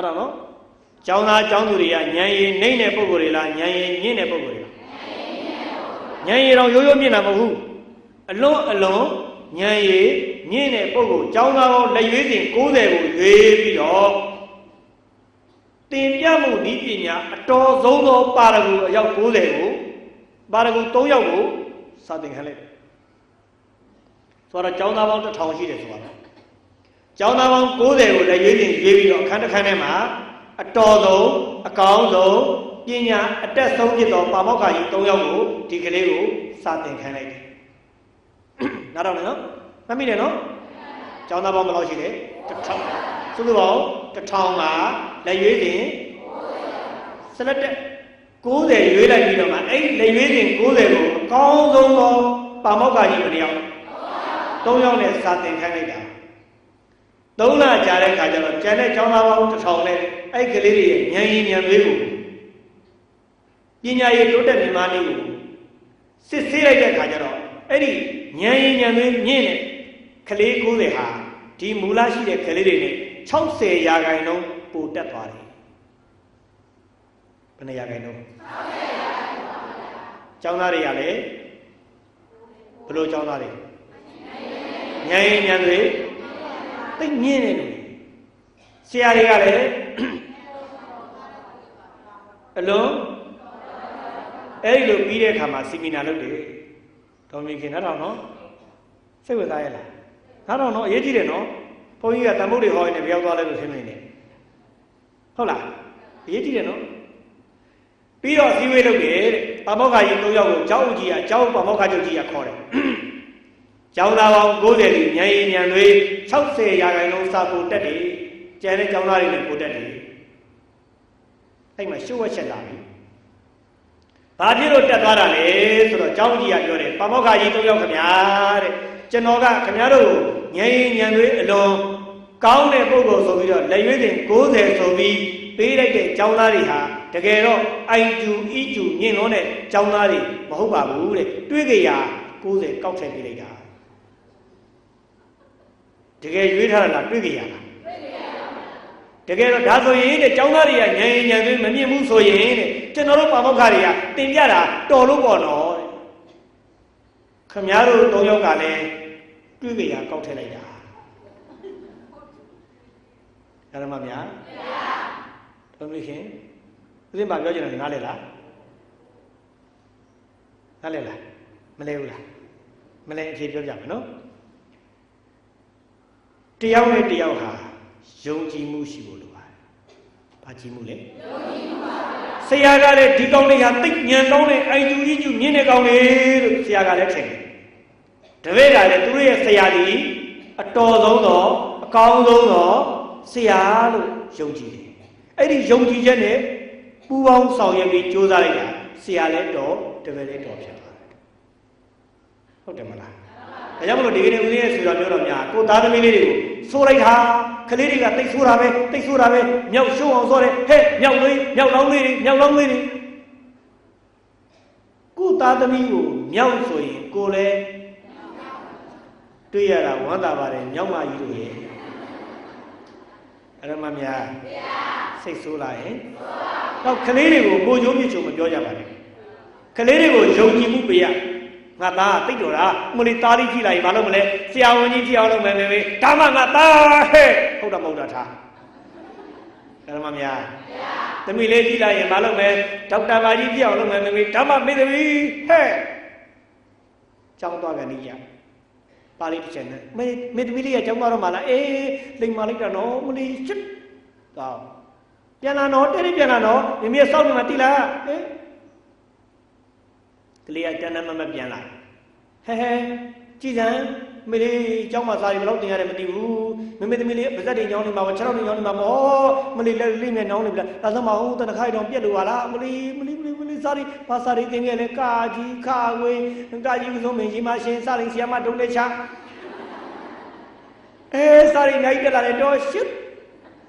တော့နော်ကျောင်းသားကျောင်းသူတွေကဉာဏ်ရည်နှိမ့်တဲ့ပုံကိုယ်တွေလားဉာဏ်ရည်မြင့်တဲ့ပုံကိုယ်တွေလားဉာဏ်ရည်တော့ရိုးရိုးမြင့်တာမဟုတ်ဘူးအလွန်ဉာဏ်ရည် ညင်းတဲ့ပုဂ္ဂိုလ်ကျောင်းသားပေါင်းလက်ရွေးစဉ်90ကိုရွေးပြီးတော့တင်ပြမှုဤပညာအတော်ဆုံးသောပါရဂူအယောက်90ကိုပါရဂူ3ယောက်ကိုစာသင်ခိုင်းလိုက်ဆိုတော့ကျောင်းသားပေါင်း1000ရှိတယ်ဆိုတော့ကျောင်းသားပေါင်း90ကိုလက်ရွေးစဉ်ရွေးပြီးတော့အခန်းတစ်ခန်းထဲမှာအတော်ဆုံးအကောင်းဆုံးပညာအတက်ဆုံးဖြစ်သောပါမောက္ခကြီး3ယောက်ကိုဒီကလေးကိုစာသင်ခိုင်းလိုက်တယ်နားတော့နော်မှတ်မိတယ်နော်ကျောင်းသားပေါင်းဘယ်လောက်ရှိလဲ1000စုစုပေါင်း1000ကလက်ရွေးစဉ်စလက်တက်90ရွေးလိုက်ပြီးတော့မှအဲ့လက်ရွေးစဉ်90ကိုအကောင်းဆုံးသောပါမောက္ခကြီးဘယ်နှယောက်3ယောက်နဲ့စာသင်ခိုင်းလိုက်တာ3လကြာတဲ့ခါကျတော့ကျန်တဲ့ကျောင်းသားပေါင်း1000နဲ့အဲ့ကလေးတွေရဲ့ဉာဏ်ရည်ဉာဏ်သွေးကိုပညာရည်တိုးတက်မြန်မာလေးကိုစစ်ဆေးလိုက်တဲ့ခါကျတော့အဲ့ဒီဉာဏ်ရည်ဉာဏ်သွေးမြင့်တဲ့ကလေး90ဟာဒီမူလရှိတဲ့ကလေးတွေနဲ့60%ပိုတက်သွားတယ်ဘယ်နှရာခိုင်နှုန်းကျောင်းသားတွေကလည်းဘလို့ကျောင်းသားတွေဉာဏ်ရည်ဉာဏ်သွေးသိမြင့်နေတယ်ဆရာတွေကလည်းအလုံးအဲ့ဒီလိုပြီးတဲ့အခါမှာဆီမီနာလုပ်တယ်တော်မီခင်နောက်တော့နော်စိတ်ဝင်စားရလားနောက်တော့နော်အရေးကြီးတယ်နော်ဘုန်းကြီးကတန်ဖိုးတွေဟောနေပြောင်းသွားလဲလို့ထင်နေတယ်ဟုတ်လားအရေးကြီးတယ်နော်ပြီးတော့စီဝေးလုပ်တယ်တဲ့ပါမောက္ခကြီး3ယောက်ကိုကျောင်းဦးကြီးကကျောင်းပါမောက္ခချုပ်ကြီးကခေါ်တယ်ကျောင်းသားပေါင်း90ဉာဏ်ရည်ဉာဏ်သွေး60%စာပိုတက်တယ်ကျန်တဲ့ကျောင်းသားတွေလည်းပိုတက်တယ်အဲ့မှာရှုပ်ဝက်ချက်လာပြီဘာဖြစ်လို့တက်သွားတာလဲဆိုတော့ကျောင်းကြီးကပြောတယ်ပါမောက္ခကြီး3ယောက်ခင်ဗျာတဲ့ကျွန်တော်ကခင်ဗျားတို့ဉာဏ်ရည်ဉာဏ်သွေးအလွန်ကောင်းတဲ့ပုဂ္ဂိုလ်ဆိုပြီးတော့လက်ရွေးစဉ်90ဆိုပြီးပေးလိုက်တဲ့ကျောင်းသားတွေဟာတကယ်တော့ IQ EQ ညင်လုံးတဲ့ကျောင်းသားတွေမဟုတ်ပါဘူးတဲ့တွေးကြရ90ကောက်ထည့်ပေးလိုက်တာတကယ်ရွေးထားတာလားတွေးကြရလားတကယ်တော့ဒါဆိုရင်တဲ့ကျောင်းသားတွေကဉာဏ်ရည်ဉာဏ်သွေးမမြင်ဘူးဆိုရင်တဲ့ကျွန်တော်တို့ပါမောက္ခတွေကတင်ပြတာတော်လို့ပေါ့နော်တဲ့ခင်ဗျားတို့3ယောက်ကလည်းတွေးကြရကောက်ထည့်လိုက်တာဓမ္မများတော်မလို့ရှင်ဦးဇင်းပါပြောချင်တယ်နားလဲလားနားလဲလားမလဲဘူးလားမလဲအဖြေပြောပြမယ်နော်တယောက်နဲ့တယောက်ဟာယုံကြည်မှုရှိဖို့လိုပါတယ်။ဘာကြည်မှုလဲယုံကြည်မှုပါဗျာဆရာကလည်းဒီကောင်းလေးဟာသိဉာဏ်ကောင်းတဲ့အိုင်ကျူကြီးကျူမြင့်တဲ့ကောင်းလေးလို့ဆရာကလည်းထင်တယ်တပည့်ကလည်းသူတို့ရဲ့ဆရာကြီးအတော်ဆုံးသောအကောင်းဆုံးသောဆရာလို့ယုံကြည်တယ်အဲ့ဒီယုံကြည်ချက်နဲ့ပူပေါင်းဆောင်ရွက်ပြီးကြိုးစားလိုက်တာဆရာလည်းတော်တပည့်လည်းတော်ဖြစ်သွားတယ်ဟုတ်တယ်မလားဒါကြောင့်မလို့ဒီကနေ့ဦးဇင်းရဲ့ဆိုတော်မျိုးတော်များကိုသားသမီးလေးတွေကိုဆိုလိုက်တာကလေးတွေကတိတ်ဆိုးတာပဲတိတ်ဆိုးတာပဲမြောက်ရှုံးအောင်ဆိုတယ်ဟဲ့မြောက်လေးမြောက်လောင်းလေးတွေမြောက်လောင်းလေးတွေကိုသားသမီးကိုမြောက်ဆိုရင်ကိုလည်းတွေ့ရတာဝမ်းသာပါတယ်မြောက်မကြီးတို့ရဲ့အဲ့ဒါမှများစိတ်ဆိုးလာရင်တော့ကလေးတွေကိုကိုကျိုးမြစ်ချုံမပြောကြပါနဲ့ကလေးတွေကိုယုံကြည်မှုပေးရငါသားတိတ်တော်တာမလီသားလေးကြည့်လိုက်ဘာလို့မလဲဆရာဝန်ကြီးကြည့်အောင်လုပ်မယ်မေဒါမှငါသားဟဲ့ဟုတ်တာမဟုတ်တာထားဓမ္မများသမီးလေးကြည့်လိုက်ရင်ဘာလုပ်မယ်ဒေါက်တာဘာကြီးကြည့်အောင်လုပ်မယ်မေဒါမှမေသမီးဟဲ့ကျောင်းသွားကနေကြပါဠိတစ်ချက်နဲ့မေသမီးလေးကကျောင်းသွားတော့မှလားအေးလိမ်မာလိုက်တာနော်မလီချစ်တော့ပြန်လာနော်တဲ့ပြန်လာနော်မိမိစောက်နေမှာတိလားအေးကလေးကတန်းတန်းမပြန်လာဟဲဟဲကြည်စံမေလေးကျောင်းမှာစာရီဘယ်လောက်တင်ရတယ်မသိဘူးမေသမီးလေးပါဇက်တွေညောင်းနေမှာပေါ့ခြေထောက်တွေညောင်းနေမှာပေါ့မလေးလက်လေးနဲ့ညောင်းနေပြီလားဒါဆိုမှဟုတ်တနခိုင်တော့ပြက်လို့ပါလားမလေးစာရီဘာစာရီတင်ခဲ့လဲကာကြီးခါဝေးကာကြီးဦးဆုံးမင်းကြီးမရှင်စာရီဆီယမတုံးတဲ့ချစာရီနိုင်တက်လာတယ်တော့ရှစ်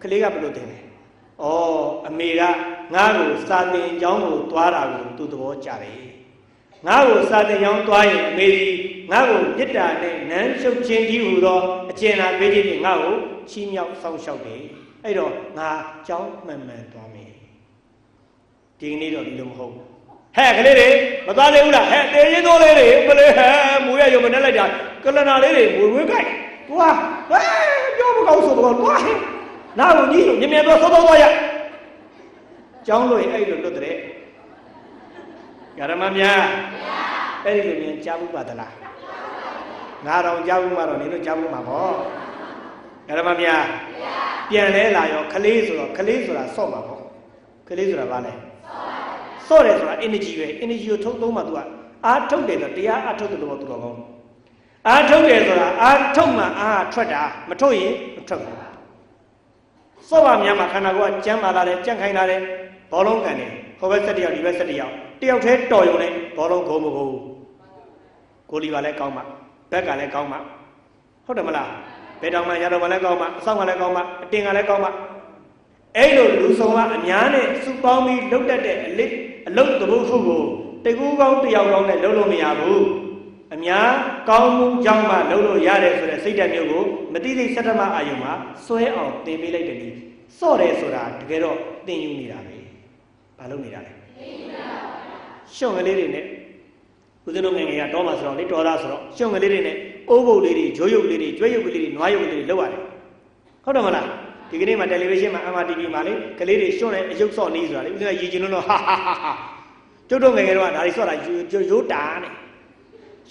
ကလေးကဘယ်လိုတင်လဲဩအမေကငါ့ကိုစာသင်ကျောင်းကိုသွားတာကိုသူ့သဘောကျတယ်ငါ့ကိုစာသင်ကျောင်းသွားရင်အမေကြီးငါ့ကိုမေတ္တာနဲ့နမ်းရှုပ်ခြင်းကြီးဟူသောအကျဉ်းလာပေးခြင်းဖြင့်ငါ့ကိုချီးမြှောက်ဆောက်ရှောက်တယ်အဲ့တော့ငါကျောင်းမှန်သွားမယ်ဒီနေ့တော့ဒီလိုမဟုတ်ဘူးဟဲ့ကလေးတွေမသွားသေးဘူးလားဟဲ့တေးရင်တို့လေးတွေမလေးဟဲ့မူရရုံမနဲ့လိုက်တာကလနာလေးတွေမူဝေးခိုက် သွားပြောမကောင်းဆိုတော့သွားနားကိုကြီးလို့မြင်မြင်တော့သွားရကျောင်းလို့အဲ့လိုလွတ်တဲ့ဓမ္မများအဲ့ဒီလိုမြင်ကြားဘူးပါသလားငါတော့ကြားဘူးမှတော့နေလို့ကြားဘူးမှာပေါ့ဓမ္မများပြန်လဲလာရောခလေးဆိုတော့ခလေးဆိုတာစော့မှာပေါ့ခလေးဆိုတာဘာလဲစော့တယ်ဆိုတာ energy ပဲ energy ကိုထုတ်သုံးမှ तू ကအားထုတ်တယ်ဆိုတရားအားထုတ်တယ်လို့ तू တော့ကောင်းအားထုတ်တယ်ဆိုတာအားထုတ်မှအားထွက်တာမထုတ်ရင်မထွက်ဘူးစော့ပါများမှာခန္ဓာကိုယ်ကကျမ်းပါလာတယ်ကြန့်ခိုင်လာတယ်ဘောလုံးကန်တယ်ဟိုဘက်7ယောက်ဒီဘက်7ယောက်တယောက်တည်းတော်ရုံနဲ့ဘောလုံးဂိုးမဂိုးကိုလီပါလည်းကောင်းမှဘက်ကလည်းကောင်းမှဟုတ်တယ်မလားဘယ်တောင်မှရတော့မှလည်းကောင်းမှအဆောင်မှလည်းကောင်းမှအတင်ကလည်းကောင်းမှအဲ့လိုလူဆောင်ကအများနဲ့စုပေါင်းပြီးလှုပ်တတ်တဲ့အလုပ်သဘောခုကိုတကူကောင်းတယောက်ကောင်းနဲ့လှုပ်လို့မရဘူးအများကောင်းမှုကြောင့်မှလှုပ်လို့ရတယ်ဆိုတဲ့စိတ်ဓာတ်မျိုးကိုမတိသိစတ္တမအာယုံမှာစွဲအောင်သင်ပေးလိုက်တယ်ဒီစော့တယ်ဆိုတာတကယ်တော့သင်ယူနေတာပဲဘာလုပ်နေတာလဲရှုံကလေးတွေနဲ့ဦးဇင်းတို့ငယ်ငယ်ကတော့မှဆိုတော့လေတော်သားဆိုတော့ရှုံကလေးတွေနဲ့အိုးပုတ်လေးတွေဂျိုးရုပ်လေးတွေကျွဲရုပ်ကလေးတွေနွားရုပ်ကလေးတွေလောက်ရတယ်ဟုတ်တယ်မလားဒီကနေ့မှာတယ်လီဗီရှင်းမှာ MRTV မှာလေကလေးတွေရှုံတဲ့အယုတ်စော့နေဆိုတာလေဦးဇင်းကရည်ကျင်လို့ဟာကျုပ်တို့ငယ်ငယ်တော့ဒါတွေစော့တာရိုးတာနဲ့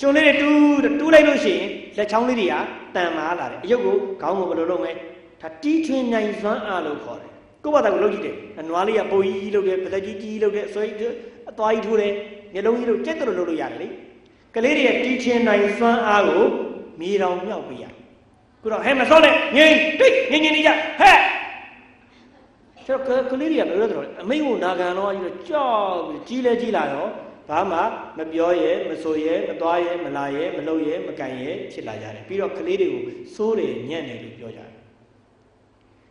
ရှုံလေးတွေတူးလိုက်လို့ရှိရင်လက်ချောင်းလေးတွေကတန်မာလာတယ်အယုတ်ကိုခေါင်းကိုဘယ်လိုလုပ်မလဲဒါတီးထွင်းနိုင်စွမ်းအားလို့ခေါ်တယ်ကိုယ့်ဘာသာကိုလုပ်ကြည့်တယ်နွားလေးကပုံကြီးလုပ်တယ်ပသက်ကြီးလုပ်တယ်အစွဲအသွားကြီးထိုးတယ်မျက်လုံးကြီးလို့ကြက်တယ်လို့လုပ်လို့ရတယ်လေကလေးတွေရဲ့တီးထွင်းနိုင်စွမ်းအားကိုမြေတောင်မြောက်ပေးရခုတော့ဟဲ့မစောနဲ့ငင်းတိတ်ငင်းနေကြဟဲ့ကျတော့ကလေးတွေကဘယ်လိုလဲဆိုတော့အမိန့်ကိုနာခံတော့ကြောက်ကြီးလဲကြီးလာတော့ဘာမှမပြောရဲမဆိုရဲမသွားရဲမလာရဲမလုပ်ရဲမကန်ရဲဖြစ်လာကြတယ်ပြီးတော့ကလေးတွေကိုစိုးတယ်ညံ့တယ်လို့ပြောကြတယ်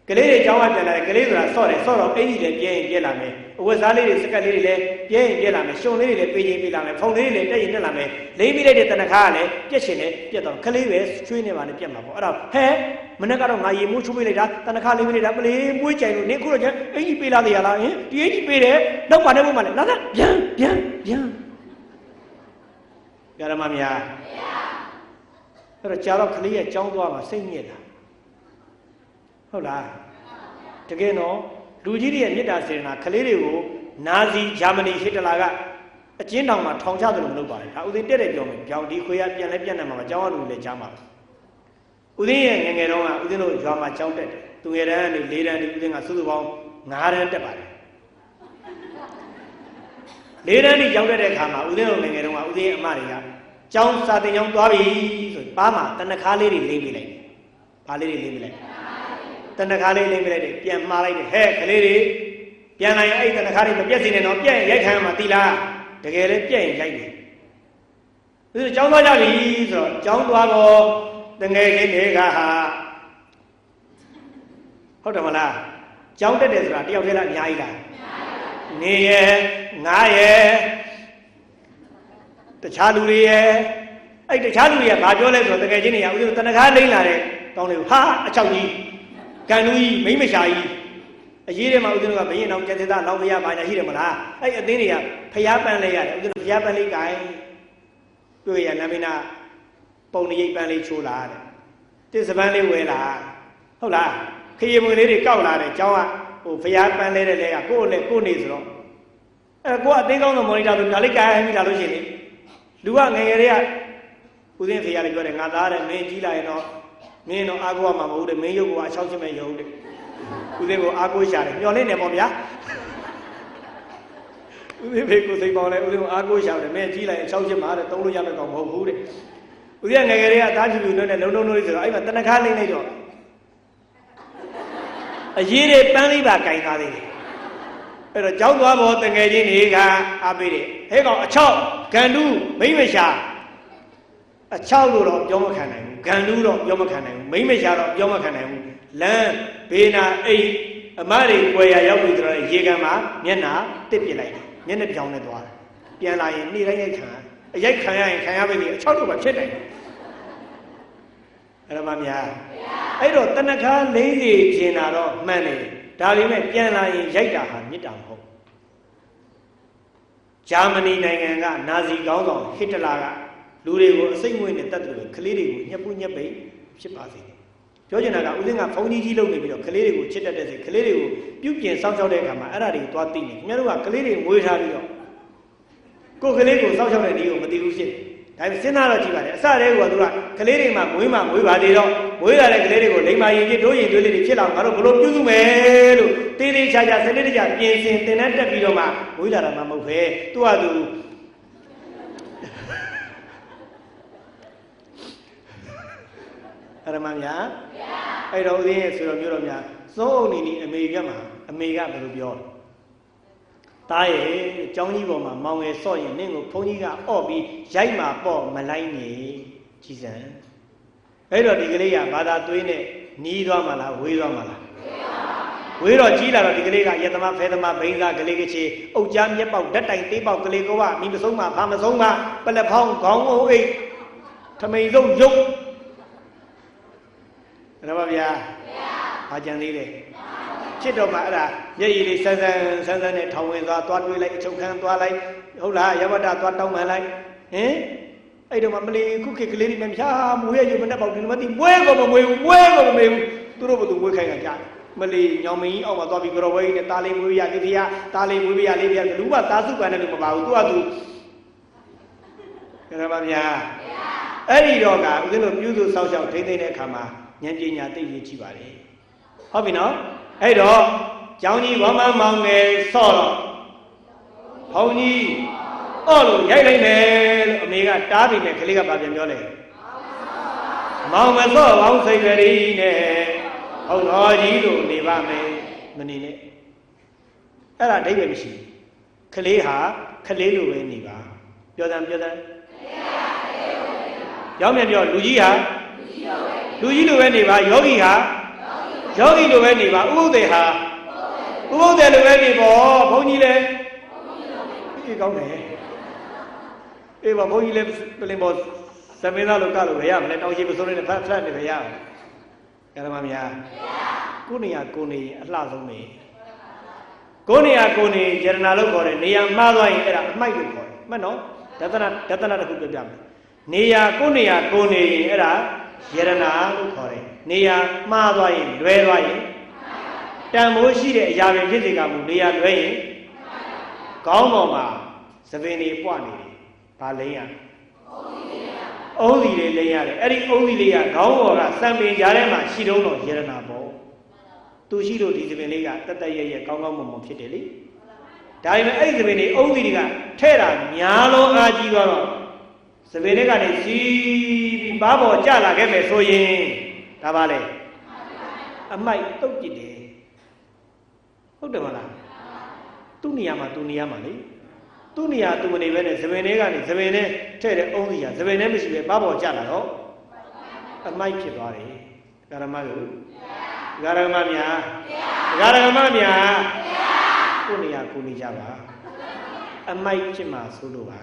ကလေးတွေကြောင်းဝပြန်လာတယ်ကလေးဆိုတာဆော့တယ်ဆော့တော့အင်ကြီးလည်းပြဲရင်ပြဲလာမယ်အဝတ်စားလေးတွေစကတ်လေးတွေလည်းပြဲရင်ပြဲလာမယ်ရှုံလေးတွေလည်းပေးရင်ပေးလာမယ်ဖုံလေးတွေလည်းတက်ရင်တက်လာမယ်လိမ့်ပြီးလိုက်တဲ့တနခါကလည်းပြက်ရှင်လည်းပြက်တော့ကလေးပဲချွေးနေပါနဲ့ပြက်မှာပေါ့အဲ့တော့ဟဲမနေ့ကတော့ငါရေမိုးချိုးပေးလိုက်တာတနခါလိမ့်ပြီးလိုက်တာပလေးမွေးကြိုင်လို့နင်းခုတော့ကျအင်ကြီးပေးလာသေးရလားဟင်ဒီအင်ကြီးပေးတယ်နောက်ပါနဲ့ဘုမလည်းလာသားပြန်ဓမ္မများအဲ့တော့ကြာတော့ကလေးရဲ့ကြောင်းသွားမှာစိတ်ညစ်တာဟုတ်လားတကယ်တော့လူကြီးတွေရဲ့မေတ္တာစေတနာကလေးတွေကိုနာဇီဂျာမနီဟစ်တလာကအကျဉ်းထောင်မှာထောင်ချသလိုမလုပ်ပါနဲ့ဒါဦးသိန်းတက်တယ်ပြောမယ်ကြောင်ဒီခွေကပြန်လဲပြန်နေမှာကျောင်းကလူလည်းကြားမှာဦးသိန်းရဲ့ငယ်ငယ်တုန်းကဦးသိန်းတို့ရွာမှာကျောင်းတက်တယ်သူငယ်တန်းကနေ4တန်းဒီဦးသိန်းကစုစုပေါင်း9တန်းတက်ပါတယ်4တန်းဒီကျောင်းတက်တဲ့အခါမှာဦးသိန်းတို့ငယ်ငယ်တုန်းကဦးသိန်းအမတွေကကျောင်းစာသင်ကျောင်းသွားပြီဆိုပါးမှာတနခါလေးတွေလိမ့်ပေးလိုက်တယ်ဘာလေးတွေလိမ့်ပေးလိုက်တနခါလေးလိမ့်ပေးလိုက်တယ်ပြန်မှားလိုက်တယ်ဟဲ့ကလေးတွေပြန်လာရင်အဲ့တနခါလေးမပြက်စီနေတော့ပြက်ရင်ရိုက်ခံရမှာသီလားတကယ်လည်းပြက်ရင်ရိုက်တယ်သူကျောင်းသွားကြပြီဆိုတော့ကျောင်းသွားတော့တငယ်ချင်းတွေကဟာဟုတ်တယ်မလားကျောင်းတက်တယ်ဆိုတာတယောက်တည်းလားအများကြီးလားနေရငါရတခြားလူတွေရဲ့အဲ့တခြားလူတွေကဘာပြောလဲဆိုတော့တကယ်ချင်းတွေကဦးဇင်းတို့တနခါလိမ့်လာတဲ့ကောင်းလေးကိုဟာအချောက်ကြီးကန်လူကြီးမိမ့်မရှာကြီးအရေးထဲမှာဦးဇင်းတို့ကဘယင်းအောင်ကျက်သားလောင်းမရပါညာရှိတယ်မလားအဲ့အသင်းတွေကဖျားပန်းလဲရတယ်ဦးဇင်းတို့ဖျားပန်းလေးကိုင်တွေ့ရနမင်းနာပုံရိပ်ပန်းလေးချိုးလာတယ်တစ်စပန်းလေးဝဲလာဟုတ်လားခရီးမွေလေးတွေကောက်လာတယ်ကျောင်းကဟိုဖျားပန်းလဲတဲ့လဲကကိုယ့်နဲ့ကိုယ်နေဆိုတော့အဲ့ကိုကအသိကောင်းသောမော်နီတာဆိုဒါလေးကိုင်ပြီးလာလို့ရှိရင်လူကငယ်ငယ်လေးကဦးဇင်းဖေရလေးပြောတယ်ငါသားတဲ့မင်းကြီးလာရင်တော့မင်းတော့အားကိုးမှာမဟုတ်တဲ့မင်းရုပ်ကအချောက်ချင်းပဲယုံတယ်ဦးဇင်းကိုအားကိုးရှာတယ်မျောလင့်နေပေါ့ဗျာဦးဇင်းဖေကိုစိတ်ပေါင်းလဲဦးဇင်းကိုအားကိုးရှာတယ်မင်းကြီးလာရင်အချောက်ချင်းမှာတဲ့သုံးလို့ရမယ့်ကောင်မဟုတ်ဘူးတဲ့ဦးဇင်းငယ်ငယ်လေးကအသားဖြူဖြူနဲ့လုံးလုံးလေးဆိုတော့အဲ့မှာတနခါလိမ့်လိုက်တော့အရေးတွေပန်းလေးပါကင်သားသေးတယ်အဲ့တော့ကြောက်သွားပေါ်တငယ်ချင်းတွေကအားပေးတယ်ဟဲ့ကောင်အချောက်ဂန္ဓုမိမ့်မရှာအချောက်လို့တော့ပြောမခံနိုင်ဘူးဂန္ဓုတော့ပြောမခံနိုင်ဘူးမိမ့်မရှာတော့ပြောမခံနိုင်ဘူးလမ်းဘေးနာအိတ်အမတွေကွယ်ရရောက်ပြီဆိုတော့ရေကန်မှာမျက်နှာတစ်ပစ်လိုက်တယ်မျက်နှာပြောင်းနေသွားတယ်ပြန်လာရင်နေ့တိုင်းရိုက်ခံအရိုက်ခံရရင်ခံရပြီအချောက်လို့ပဲဖြစ်နိုင်တယ်အဲ့တော့မများအဲ့တော့တဏခါလိမ့်စီကျင်တာတော့မှန်တယ်ဒါပေမဲ့ပြန်လာရင်ရိုက်တာဟာမြစ်တာမဟုတ်ဂျာမနီနိုင်ငံကနာဇီကောင်းဆောင်ဟစ်တလာကလူတွေကိုအစိတ်ငွေ့နဲ့တတ်တယ်ကလေးတွေကိုညှက်ပူးညှက်ပိတ် ဖြစ်ပါစေပြောချင်တာကဦးစင်းကဖုန်းကြီးလုပ်နေပြီးတော့ကလေးတွေကိုချစ်တတ်တဲ့စိတ်ကလေးတွေကိုပြုပြင်စောင့်ရှောက်တဲ့အခါမှာအဲ့ဒါတွေကိုသွားသိနေခင်ဗျားတို့ကကလေးတွေမွေးထားပြီးတော့ကိုယ်ကလေးကိုစောင့်ရှောက်တဲ့နည်းကိုမသိဘူးဖြစ်ဒါပေမဲ့စဉ်းစားတော့ကြည့်ပါလေအစတည်းကသူကကလေးတွေမှာမွေးပါလေတော့မွေးလာတဲ့ကလေးတွေကိုလိမ္မာရင်ပြတိုးရင်တွေးလေးတွေဖြစ်လာငါတို့ဘလို့ပြုစုမယ်လို့တေးသေးချာချာစနစ်တကျပြင်ဆင်သင်တန်းတက်ပြီးတော့မှမွေးလာတာမှမဟုတ်ပဲသူကသူအရမများအဲ့တော့ဦးဇင်းရဲ့ဆိုတော်မျိုးတော်များသုံးအုပ်နေအမေကမှာအမေကဘယ်လိုပြောတားရဲ့ကျောင်းကြီးပေါ်မှာမောင်ငယ်ဆော့ရင်နင့်ကိုဘုန်းကြီးကအော့ပြီးရိုက်မှာပေါ့မလိုက်နေကြီးစံအဲ့တော့ဒီကလေးကဘာသာသွေးနဲ့နီးသွားမှလားဝေးသွားမှလားဝေးတော့ကြီးလာတော့ဒီကလေးကရသမားဖဲသမားဘိန်းစားကလေးကချေအုတ်ကြားမျက်ပေါက်ဓာတ်တိုင်သေးပေါက်ကလေးကမိမဆုံးမှဖာမဆုံးမှပလက်ဖောင်းခေါင်းအိုးအိတ်ထမိန်ဆုံးရုပ်ရပါဗျာဘာကြံသေးလဲချစ်တော့မှအဲ့ဒါမျက်ရည်လေးဆန်းနဲ့ထောင်ဝင်သွားတွေးလိုက်အချုပ်ခန်းသွားလိုက်ဟုတ်လားရဝတ္တသွားတောင်းမှန်လိုက်ဟင်အဲ့တော့မှမလီခုခေတ်ကလေးတွေနဲ့ဖြာမွေးရရုံနဲ့ပေါက်တယ်မသိမွေးကိုမမွေးဘူးသူတို့ဘသူမွေးခိုင်းတာကြားမလီညောင်မင်းကြီးအောက်မှာသွားပြီးကြော်ဝဲနဲ့တားလေးမွေးရလေးဖျားတားလေးမွေးပြရလေးဖျားလူမသားစုကန်တဲ့လူမပါဘူးသူကသူရပါဗျာအဲ့ဒီတော့ကဦးဇင်းတို့ပြုစုစောင့်ရှောက်ထိမ့်သိမ့်တဲ့အခါမှာဉာဏ်ပညာသိရကြည့်ပါလေဟုတ်ပြီနော်အဲ့တော့ကျောင်းကြီးဝမ်းမောင်ငယ်ဆော့တော့ဘုန်းကြီးအော့လို့ရိုက်လိုက်မယ်လို့အမေကတားပြီးမယ်ကလေးကဘာပြန်ပြောလဲမောင်မဆော့ဘောင်းစိတ်ကလေးနဲ့ဟုတ်တော်ကြီးလို့နေပါမယ်မနေနဲ့အဲ့ဒါအဓိပ္ပာယ်မရှိဘူးကလေးဟာကလေးလိုပဲနေပါပြောတယ်ရောင်းမြန်ပြောလူကြီးဟာလူကြီးလိုပဲနေပါယောဂီဟာယောဂီလိုပဲနေပါဥပုသ္တေဟာဥပုသ္တေလိုပဲနေပေါ့ဘုန်းကြီးလည်းအေးကောင်းတယ်အေးပါဘုန်းကြီးလည်းပြင်ပေါ်သမင်းသားလိုကလို့ရရမလဲတောင်ရှိပစိုးနဲ့ဖတ်နေပဲရအောင်ဓမ္မများကိုနေရကိုနေအလှဆုံးနေကိုနေရကိုနေယရနာလို့ခေါ်တယ်နေရာမှားသွားရင်အဲ့ဒါအမိုက်လို့ခေါ်တယ်မှတ်နော်ဒသနာတစ်ခုပြပြမယ်နေရာကိုနေရကိုနေရင်အဲ့ဒါယရနာလို့ခေါ်တယ်နေရာမှားသွားရင်လွဲသွားရင်တန်မိုးရှိတဲ့အရာပဲဖြစ်စေကမူနေရာလွဲရင်ခေါင်းပေါ်မှာသပင်တွေပွနေတယ်ဘာလိမ့်ရအုံးစီလေးလိမ့်ရတယ်အဲ့ဒီအုံးစီလေးကခေါင်းပေါ်ကစံပင်ကြားထဲမှာရှိတော့ယရနာပေါ့သူရှိလို့ဒီသပင်လေးကတတ်တရရဲ့ကောင်းကောင်းမွန်မွန်ဖြစ်တယ်လေဒါပေမဲ့အဲ့ဒီသပင်တွေအုံးစီတွေကထဲ့တာများလုံးအားကြီးသွားတော့သပင်တွေကနေစီးပြီးပါးပေါ်ကျလာခဲ့မယ်ဆိုရင်ဒါပါလေအမိုက်တုတ်ကြည့်တယ်ဟုတ်တယ်မလားသူ့နေရာမှာသူနေရာမှာလေသူ့နေရာသူမနေပဲနဲ့သပင်တွေကနေသပင်နဲ့ထဲ့တဲ့အုံးစီကသပင်နဲ့မရှိပဲပါးပေါ်ကျလာတော့အမိုက်ဖြစ်သွားတယ်ဓမ္မတို့ဓမ္မများကိုနေရာကိုနေကြပါအမိုက်ဖြစ်မှာဆိုလို့ပါ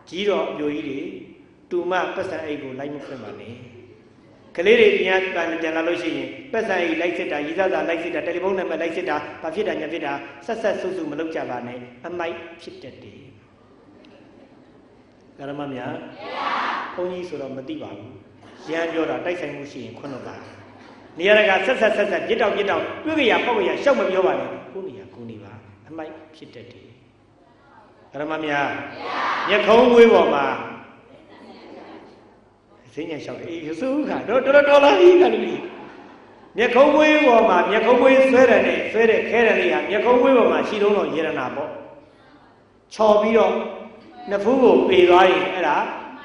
ကြီးတော့အပြိုကြီးတွေတူမပတ်စံအိတ်ကိုလိုက်မဖွင့်ပါနဲ့ကလေးတွေပြန်လာလို့ရှိရင်ပတ်စံအိတ်လိုက်စစ်တာရီးစားစာလိုက်စစ်တာတယ်လီဖုန်းနံပါတ်လိုက်စစ်တာဘာဖြစ်တာညာဖြစ်တာဆက်ဆုပ်မလုပ်ကြပါနဲ့အမိုက်ဖြစ်တတ်တယ်ဓမ္မများဘုန်းကြီးဆိုတော့မသိပါဘူးရန်ပြောတာတိုက်ဆိုင်မှုရှိရင်ခွန်းတော့ပါနေရာကဆက်ပြစ်တောက်တွေ့ကြရပေါက်ကြရရှောက်မပြောပါနဲ့ကိုနေရာကိုနေပါအမိုက်ဖြစ်တတ်တယ်ဓမ္မများမျက်ခုံးမွေးပေါ်မှာစင်းညံလျှောက်တယ်အေးစုခါတော်လာပြီကလူကြီးမျက်ခုံးမွေးပေါ်မှာမျက်ခုံးမွေးဆွဲတဲ့ခဲတဲ့လေးဟာမျက်ခုံးမွေးပေါ်မှာရှိတော့ယရနာပေါ့ချော်ပြီးတော့နှစ်ဖူးကိုပေသွားရင်အဲ့ဒါ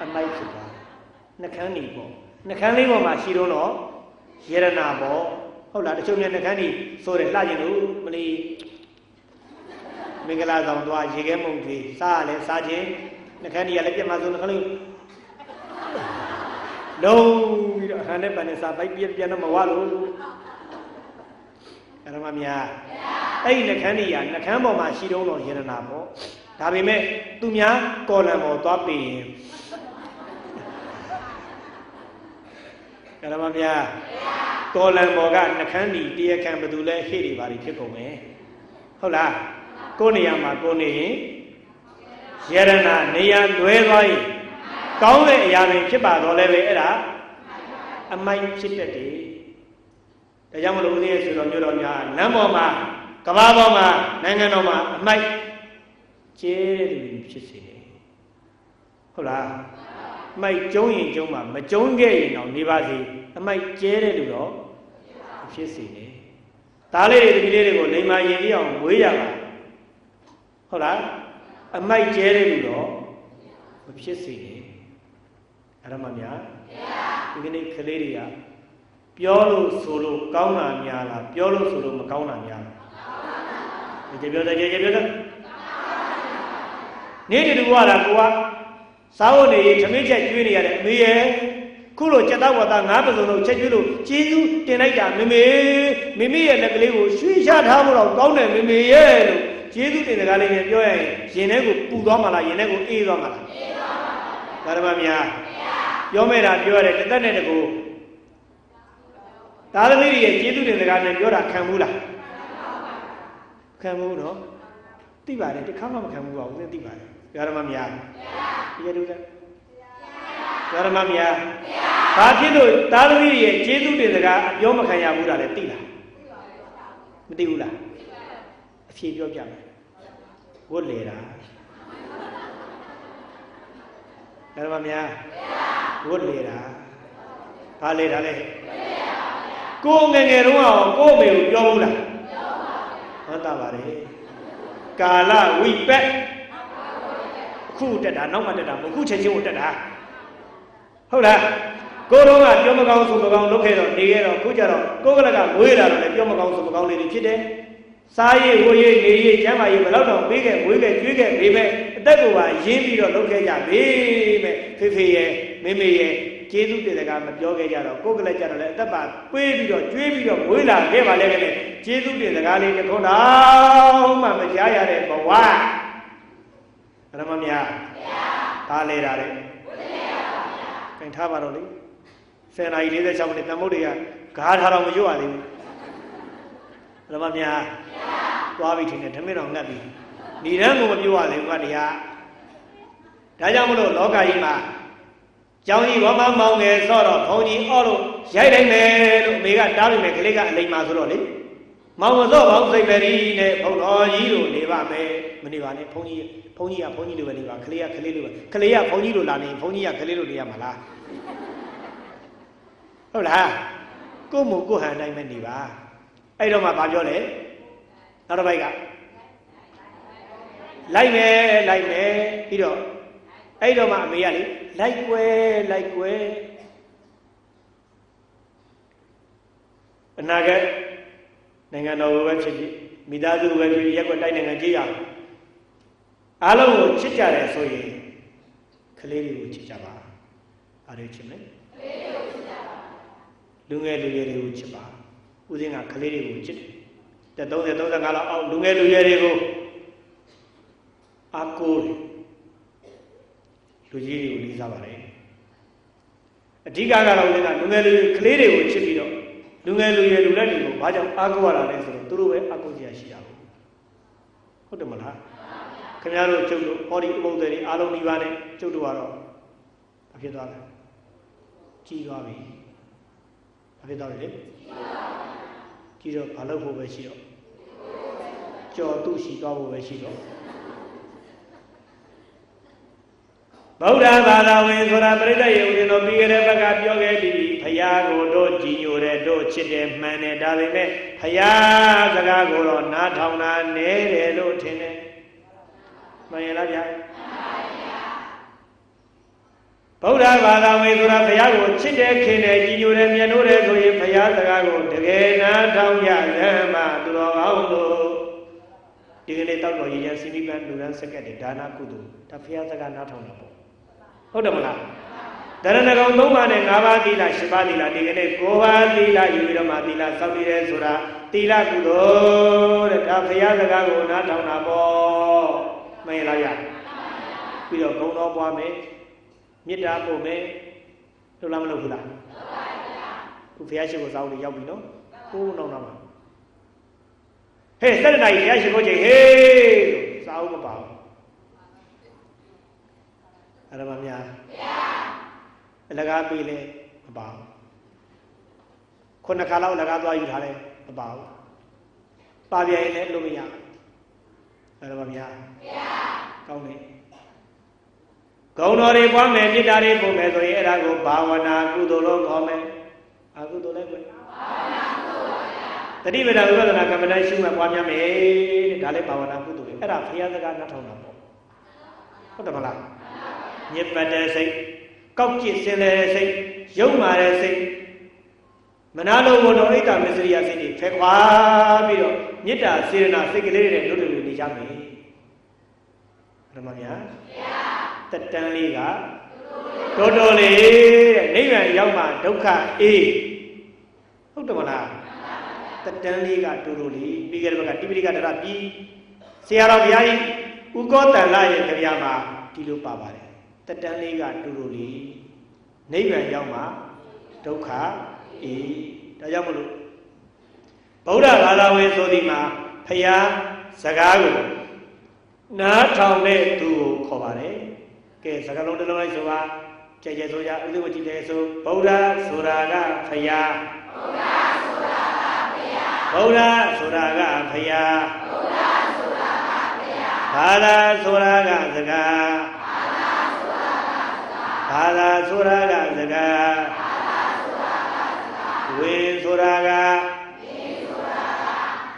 အမိုက်ဖြစ်သွားနှကန်းနေပေါ့နှကန်းလေးပေါ်မှာရှိတော့ယရနာပေါ့ဟုတ်လားတချို့မြတ်နှကန်းကြီးဆိုတယ်လှကျင်လို့မလီမင်္ဂလာဆောင်သွားရေခဲမုံတွေစားရလဲစားခြင်းနှကန်းကြီးကလည်းပြတ်မှဆိုနှကန်းလေးလုံးပြီးတော့ဟန်နဲ့ပန်နဲ့စားပိုက်ပြန်တော့မဝလို့ဓမ္မများအဲ့ဒီနှကန်းကြီးကနှကန်းပေါ်မှာရှိတော့ယရနာပေါ့ဒါပေမဲ့သူများကော်လံပေါ်သွားပြီးရင်ဓမ္မများကော်လံပေါ်ကနှကန်းကြီးတရားခံဘယ်သူလဲဟိတွေပါဖြစ်ကုန်မယ်ဟုတ်လားကိုနေရာမှာကိုနေရင်ယရနာနေရာလွဲသွားရင်ကောင်းတဲ့အရာတွေဖြစ်ပါတော့လည်းပဲအဲ့ဒါ အမိုက်ဖြစ်တတ်တယ်ဒါကြောင့်မလို့ဦးဇင်းရဲ့ဆိုတော်မျိုးတော်များလမ်းပေါ်မှာကမ္ဘာပေါ်မှာနိုင်ငံတော်မှာအမိုက်ကျဲတဲ့လူတွေဖြစ်စေတယ်ဟုတ်လားအမိုက်ကျုံးရင်ကျုံးမှာမကျုံးခဲ့ရင်တော့နေပါစေအမိုက်ကျဲတဲ့လူတော့ဖြစ်စေတယ်ဒါလေးတွေဒီလေးတွေကိုလိမ္မာရင်ပြအောင်မွေးရပါဟုတ်လားအမိုက်ကျဲတဲ့လူတော့မဖြစ်စေနဲ့အဲ့ဒါမှများဒီကနေ့ကလေးတွေကပြောလို့ဆိုလို့ကောင်းတာများလားပြောလို့ဆိုလို့မကောင်းတာများလားကြေပြောတယ်ကြေပြောတယ်နေ့တူကလာကိုကစားဝတ်နေရေးသမင်းချက်ကျွေးနေရတယ်အမေရဲ့ခုလိုကြက်သားဝတ်သားငါးပစုံလုံးချက်ကျွေးလို့ကျေးဇူးတင်လိုက်တာမေမေရဲ့လက်ကလေးကိုရွှေ့ချထားဖို့တော့ကောင်းတယ်မေမေရဲ့လို့ကျေးဇူးတင်စကားလေးနဲ့ပြောရရင်ရင်ထဲကိုပူသွားမှလားရင်ထဲကိုအေးသွားမှလားအေးသွားပါဘူးဓမ္မများပြောမဲ့တာပြောရတယ်တစ်သက်နဲ့တကူသာသမီရဲ့ကျေးဇူးတင်စကားနဲ့ပြောတာခံဘူးလားခံဘူးနော်သိပါတယ်တစ်ခါမှမခံဘူးပါဘူးသိပါတယ်ဓမ္မများဒီရတူလားဓမ္မများဘာဖြစ်လို့သာသမီရဲ့ကျေးဇူးတင်စကားအပြောမခံရဘူးလားလဲသိလားမသိဘူးလားအဖြေပြောပြမယ်ဝတ်လေတာဓမ္မများဝတ်လေတာဘာလေတာလဲကိုငယ်ငယ်တုန်းကကိုအမေကိုပြောဘူးလားဟုတ်တာပါလေကာလဝိပက်အခုတက်တာနောက်မှတက်တာမဟုတ်အခုချက်ချင်းကိုတက်တာဟုတ်လားကိုတော့ကပြောမကောင်းဆိုမကောင်းလုပ်ခဲ့တော့နေခဲ့တော့ခုကျတော့ကိုကလကဝေးလာတော့လည်းပြောမကောင်းဆိုမကောင်းလေးတွေဖြစ်တယ်စားရေးဝိုးရေးနေရေးကျမ်းမာရေးဘယ်တော့ပေးခဲ့ဝေးခဲ့ကျွေးခဲ့ပေမဲ့အသက်ကိုပါရင်းပြီးတော့လုပ်ခဲ့ကြပေမဲ့ဖေရဲ့မေရဲ့ကျေးဇူးတင်စကားမပြောခဲ့ကြတော့ကိုကလည်းကြတော့လည်းအသက်ပါပေးပြီးတော့ကျွေးပြီးတော့ဝေးလာခဲ့ပါလေကလေးကျေးဇူးတင်စကားလေးတစ်ခုတော့မှမကြားရတဲ့ဘဝဓမ္မများဒါလေတာလေခင်ထားပါတော့လေ10 နာရီ46မိနစ်တန်မုတ်တွေကဂါးထားတော့မရွတ်ရသေးဘူးဓမ္မများသွားပြီထင်တယ်ဓမင်းတော်ငတ်ပြီဏိဒန်းကိုမပြောရသေးဘူးကတရားဒါကြောင့်မလို့လောကကြီးမှာကျောင်းကြီးဘောမမောင်းငယ်ဆော့တော့ဘုံကြီးအော့လို့ရိုက်လိုက်မယ်လို့အမေကတားလိုက်မယ်ကလေးကအလိမ်မာဆိုတော့လေမောင်မစော့ဘောင်းစိတ်ပဲဒီနဲ့ဘုံတော်ကြီးလို့နေပါမယ်မနေပါနဲ့ဘုံကြီးကဘုန်းကြီးလိုပဲနေပါကလေးကကလေးလိုပဲကလေးကဘုန်းကြီးလိုလာနေဘုန်းကြီးကကလေးလိုနေရမှာလားဟုတ်လားကိုမို့ကိုဟန်တိုင်းပဲနေပါအဲ့တော့မှဘာပြောလဲနောက်တစ်ပိုက်ကလိုက်မယ်ပြီးတော့အဲ့တော့မှအမေကလေလိုက်ကွယ်အနာဂတ်နိုင်ငံတော်ကိုပဲဖြစ်ဖြစ်မိသားစုပဲဖြစ်ရက်ွက်တိုင်းနိုင်ငံကြီးရအောင်အားလုံးကိုချစ်ကြတယ်ဆိုရင်ကလေးတွေကိုချစ်ကြပါအားတွေချစ်မယ်လူငယ်လူရွယ်တွေကိုချစ်ပါဦးစင်းကကလေးတွေကိုချစ်တယ်30 35လောက်အောက်လူငယ်လူရွယ်တွေကိုအားကိုးလူကြီးတွေကိုလေးစားပါတယ်အဓိကကတော့ဦးစင်းကလူငယ်လူရွယ်ကလေးတွေကိုချစ်ပြီးတော့လူငယ်လူရွယ်လူလက်တွေကိုဘာကြောင့်အားကိုးရတာလဲဆိုတော့သူတို့ပဲအားကိုးကြရရှိတာဟုတ်တယ်မလားခင်ဗျားတို့ကျုပ်တို့ဟောဒီဥပုသ်တွေအားလုံးဒီပါနဲ့ကျုပ်တို့ကတော့ဘာဖြစ်သွားလဲကြီးသွားပြီဘာဖြစ်သွားလဲကြီးတော့ဘာလုပ်ဖို့ပဲရှိတော့ကြော်သူ့ရှိသွားဖို့ပဲရှိတော့ဗုဒ္ဓဘာသာဝင်ဆိုတာပြိဿယေဦးဇင်းတော်ပြီးခဲ့တဲ့ဘက်ကပြောခဲ့ပြီးဘုရားကိုတို့ကြည်ညိုတယ်တို့ချစ်တယ်မှန်တယ်ဒါပေမဲ့ဘုရားစကားကိုတော့နားထောင်တာနည်းတယ်လို့ထင်တယ်မှန်ရလားဗျာဗုဒ္ဓဘာသာဝင်ဆိုတာဘုရားကိုချစ်တယ်ခင်တယ်ကြည်ညိုတယ်မြတ်လို့တယ်ဆိုရင်ဘုရားစကားကိုတကယ်နားထောင်ရလမ်းမှာသူတော်ကောင်းတို့ဒီကနေ့တောက်တော်ရည်ရစီနိဗ္ဗာန်လူရန်စက္ကတ်တဲ့ဒါနကုသိုလ်ဒါဘုရားစကားနားထောင်တာပေါ့ဟုတ်တယ်မလားတရဏဂုံ3ပါးနဲ့5ပါးသီလ10ပါးသီလဒီကနေ့9ပါးသီလယူပြီးတော့မှသီလစောင့်တည်တယ်ဆိုတာသီလကုသိုလ်တဲ့ဒါဘုရားစကားကိုနားထောင်တာပေါ့မင်းလားရပြီးတော့ဂုဏ်တော်ပွားမယ်မေတ္တာပို့မယ်လုပ်လားမလုပ်ဘူးလားလုပ်ပါဘူးဘုရားရှိခိုးစာအုပ်တွေရောက်ပြီနော်ဟိုးနောက်မှာဟဲ့7 နာရီဘုရားရှိခိုးချိန်ဟေးစာအုပ်မပါဘူးအဲ့ဒါမှများအလကားပေးလဲမပါဘူး ခုနှစ်ခါလောက်လကားသွားယူထားတယ်မပါဘူးပါပြရင်လည်းလို့မရအဲ့တော့ဗျာကောင်းတယ်ဂုဏ်တော်တွေပွားမယ်မေတ္တာတွေပို့မယ်ဆိုရင်အဲ့ဒါကိုဘာဝနာကုသိုလ်လို့ခေါ်မယ်အကုသိုလ်လည်းပဲဘာဝနာကုသိုလ်ပါဗျာတတိပဒဝိပဿနာကမ္မဋ္ဌာန်းရှုမှတ်ပွားများမယ်တဲ့ဒါလည်းဘာဝနာကုသိုလ်ပဲအဲ့ဒါဘုရားစကားနားထောင်တာပေါ့ဟုတ်တယ်မလားညစ်ပတ်တဲ့စိတ်ကောက်ကျစ်စင်တဲ့စိတ်ယုံမာတဲ့စိတ်မနာလိုဘုံတော်ဣဒ္ဓမစ္စရိယစိတ်တွေဖယ်ခွာပြီးတော့မေတ္တာစေရနာစိတ်ကလေးတွေနဲ့လွတ်လွတ်နေကြမယ်ဓမ္မများတက်တန်းလေးကတော်တော်လေးတဲ့နိဗ္ဗာန်ရောက်မှဒုက္ခအေးဟုတ်တယ်မလားတက်တန်းလေးကတူတူလေးပြီးကြတဲ့ဘက်ကတိပိဋကတရပြီးဆရာတော်ဘုရားကြီးဥကောတန်လာရဲ့ကြပြမှာဒီလိုပါပါတယ်တက်တန်းလေးကတူတူလေးနိဗ္ဗာန်ရောက်မှဒုက္ခအေးဒါကြောင့်မလို့ဗုဒ္ဓဘာသာဝင်ဆိုဒီမှာဖျားစကားကိုနားထောင်တဲ့သူကိုခေါ်ပါတယ်ကဲစကားလုံးတစ်လုံးလိုက်ဆိုပါကြဲကြဲဆိုကြဥဒိဝတိတဲ့ဆိုဗုဒ္ဓဆိုတာကဖျားဗုဒ္ဓဆိုတာကဖျားဘာသာဆိုတာကစကားဘာသာဆိုတာကစကားဝေဆိုတာက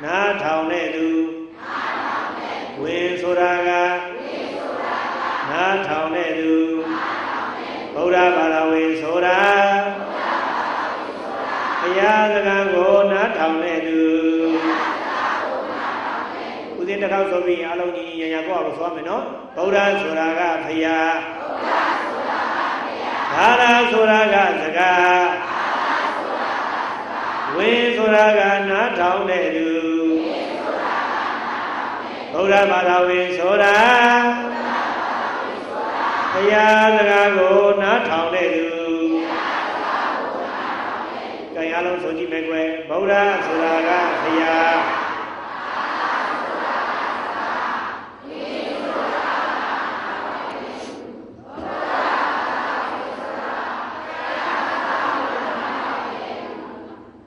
နားထောင်တဲ့သူဝေဆိုတာကနားထောင်တဲ့သူဗုဒ္ဓဘာသာဝင်ဆိုတာဘုရားစကားကိုနားထောင်တဲ့သူဦးဇင်းတစ်ခေါက်ဆိုပြီးအလုံးကြီးရရကိုအောင်ဆိုရမယ်နော်ဗုဒ္ဓဆိုတာကဘုရားဘာသာဆိုတာကစကားဝေဆိုတာကနားထောင်တဲ့သူဗုဒ္ဓဘာသာဝင်ဆိုတာဘုရားစကားကိုနားထောင်တဲ့သူကြင်အားလုံးဆိုကြည့်မယ်ကွယ်ဗုဒ္ဓဆိုတာကဘုရား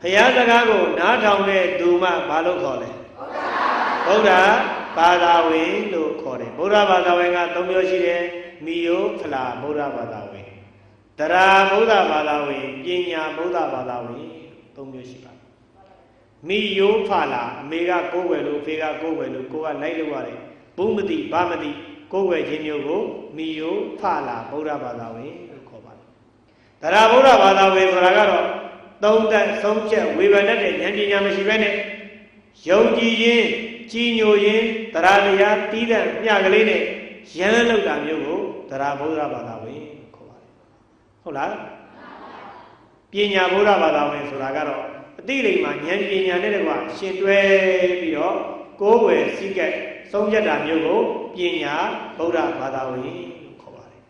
ဘုရားစကားကိုနားထောင်တဲ့သူမှဘာလို့ခေါ်လဲဗုဒ္ဓဘာသာဝင်လို့ခေါ်တယ်ဗုဒ္ဓဘာသာဝင်က၃မျိုးရှိတယ်မိယိုဖလာဗုဒ္ဓဘာသာဝင်တရာဗုဒ္ဓဘာသာဝင်ပညာဗုဒ္ဓဘာသာဝင်၃မျိုးရှိပါတယ်မိယိုဖလာအမေကကိုးကွယ်လို့အဖေကကိုးကွယ်လို့ကိုကလိုက်လို့ရတယ်ဘုမတိဘာမတိကိုးကွယ်ခြင်းမျိုးကိုမိယိုဖလာဗုဒ္ဓဘာသာဝင်လို့ခေါ်ပါတယ်တရာဗုဒ္ဓဘာသာဝင်ဆိုတာကတော့သုံးသက်ဆုံးဖြတ်ဝေဖန်တတ်တဲ့ဉာဏ်ပညာမရှိဘဲနဲ့ယုံကြည်ခြင်းကြီးညိုခြင်းတရားတရားတီးတဲ့မျှကလေးနဲ့ရမ်းလောက်တာမျိုးကိုတရားဗုဒ္ဓဘာသာဝင်ခေါ်ပါတယ်ဟုတ်လားပညာဗုဒ္ဓဘာသာဝင်ဆိုတာကတော့အတိလိမ္မာဉာဏ်ပညာနဲ့တကွရှင်တွဲပြီးတော့ကိုးဝယ်စည်းကပ်ဆုံးဖြတ်တာမျိုးကိုပညာဗုဒ္ဓဘာသာဝင်ခေါ်ပါတယ်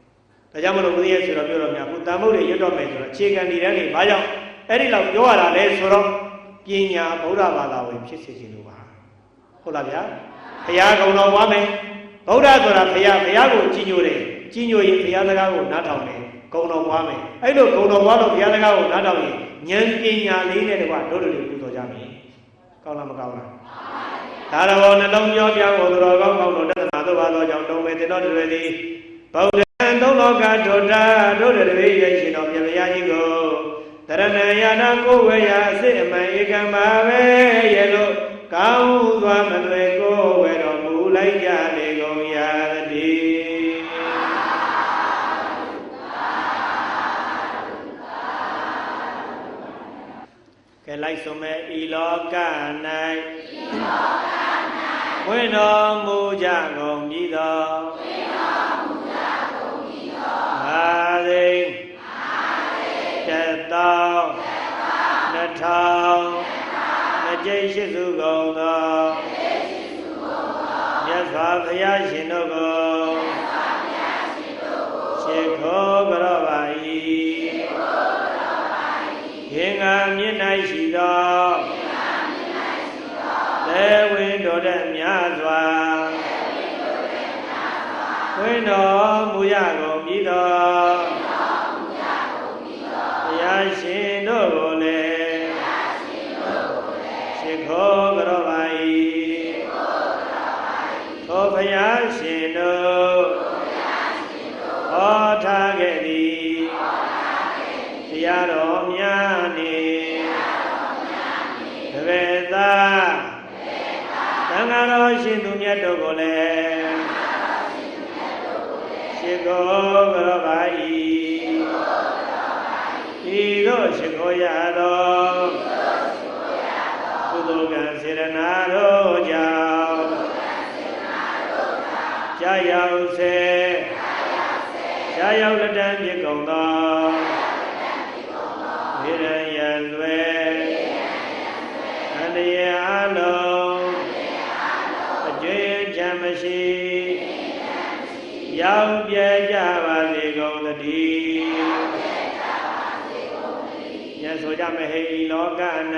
ဒါကြောင့်မလို့ဘုရားဆိုတော့ပြောတော့များခုတန်ဖို့တွေရွတ်တော့မယ်ဆိုတော့အခြေခံဒီတန်းတွေဘာကြောင့်အဲ့ဒီလောက်ပြောရတာလဲဆိုတော့ပညာဗုဒ္ဓဘာသာဝင်ဖြစ်စေခြင်းလို့ပါဟုတ်လားဗျာဘုရားကုံတော်ပွားမယ်ဗုဒ္ဓဆိုတာဘုရားကိုကြီးညိုတယ်ကြီးညိုရင်ဘုရားစကားကိုနားထောင်တယ်ကုံတော်ပွားမယ်အဲ့လိုကုံတော်ပွားလို့ဘုရားစကားကိုနားထောင်ရင်ဉာဏ်ပညာလေးနဲ့တကွတို့တို့ပူဇော်ကြမယ်ကောင်းလားမကောင်းလားဒါတော်နှလုံးကြောပြောင်းကိုတော်ကောင်းကောင်းတော်တသနာတို့ပါသောကြောင့်တုံးမဲ့တင်တော်တွေသည်ဗုဒ္ဓံသုံးလောကဒုဒ္ဓတို့တွေရဲ့ရှင်တော်မြတ်ဗျာကြီးကိုတရဏယနာကိုဝေယအစစ်အမှန်ဧကံပါပဲရဲ့လို့ကောင်းစွာမလွယ်ကိုဝေတော်မူလိုက်ကြလေကုန်ရာတည်းကဲလိုက်ဆုံးမဲ့ဤလောက၌ဝိတော်မူကြကုန်ပြီသောဟာသိတက်သော2000နှစ်ကြိမ်ရှိစုကုန်သောမြတ်စွာဘုရားရှင်တို့ကိုရှိခိုးကြတော်ပါ၏ရင်ငါမြင့်၌ရှိသောသေဝိတော်တဲ့များစွာဝိတော်မူရကုန်ပြီသောဘုရားရှင်တို့ကိုလည်း ကြတော်ပါ၏သောဘုရားရှင်တို့ဟောထားခဲ့သည်တရားတော်များနှင့်တပည့်သားသံဃာတော်ရှင်သူမြတ်တို့ကိုလည်းရှိခိုးကြတော်ပါ၏ဤသို့ရှိခိုးရသောကုသိုလ်ကံစေရနာတို့ကြောင့်ကြာရောက်စေကြာရောက်လက်တံဖြစ်ကုန်သောဝိရယံသွဲအန္တရာယ်အလုံးအကျွေးချမ်းမရှိရောက်ပြဲကြပါစေကုန်သတည်းညဆိုကြမဟိလောက၌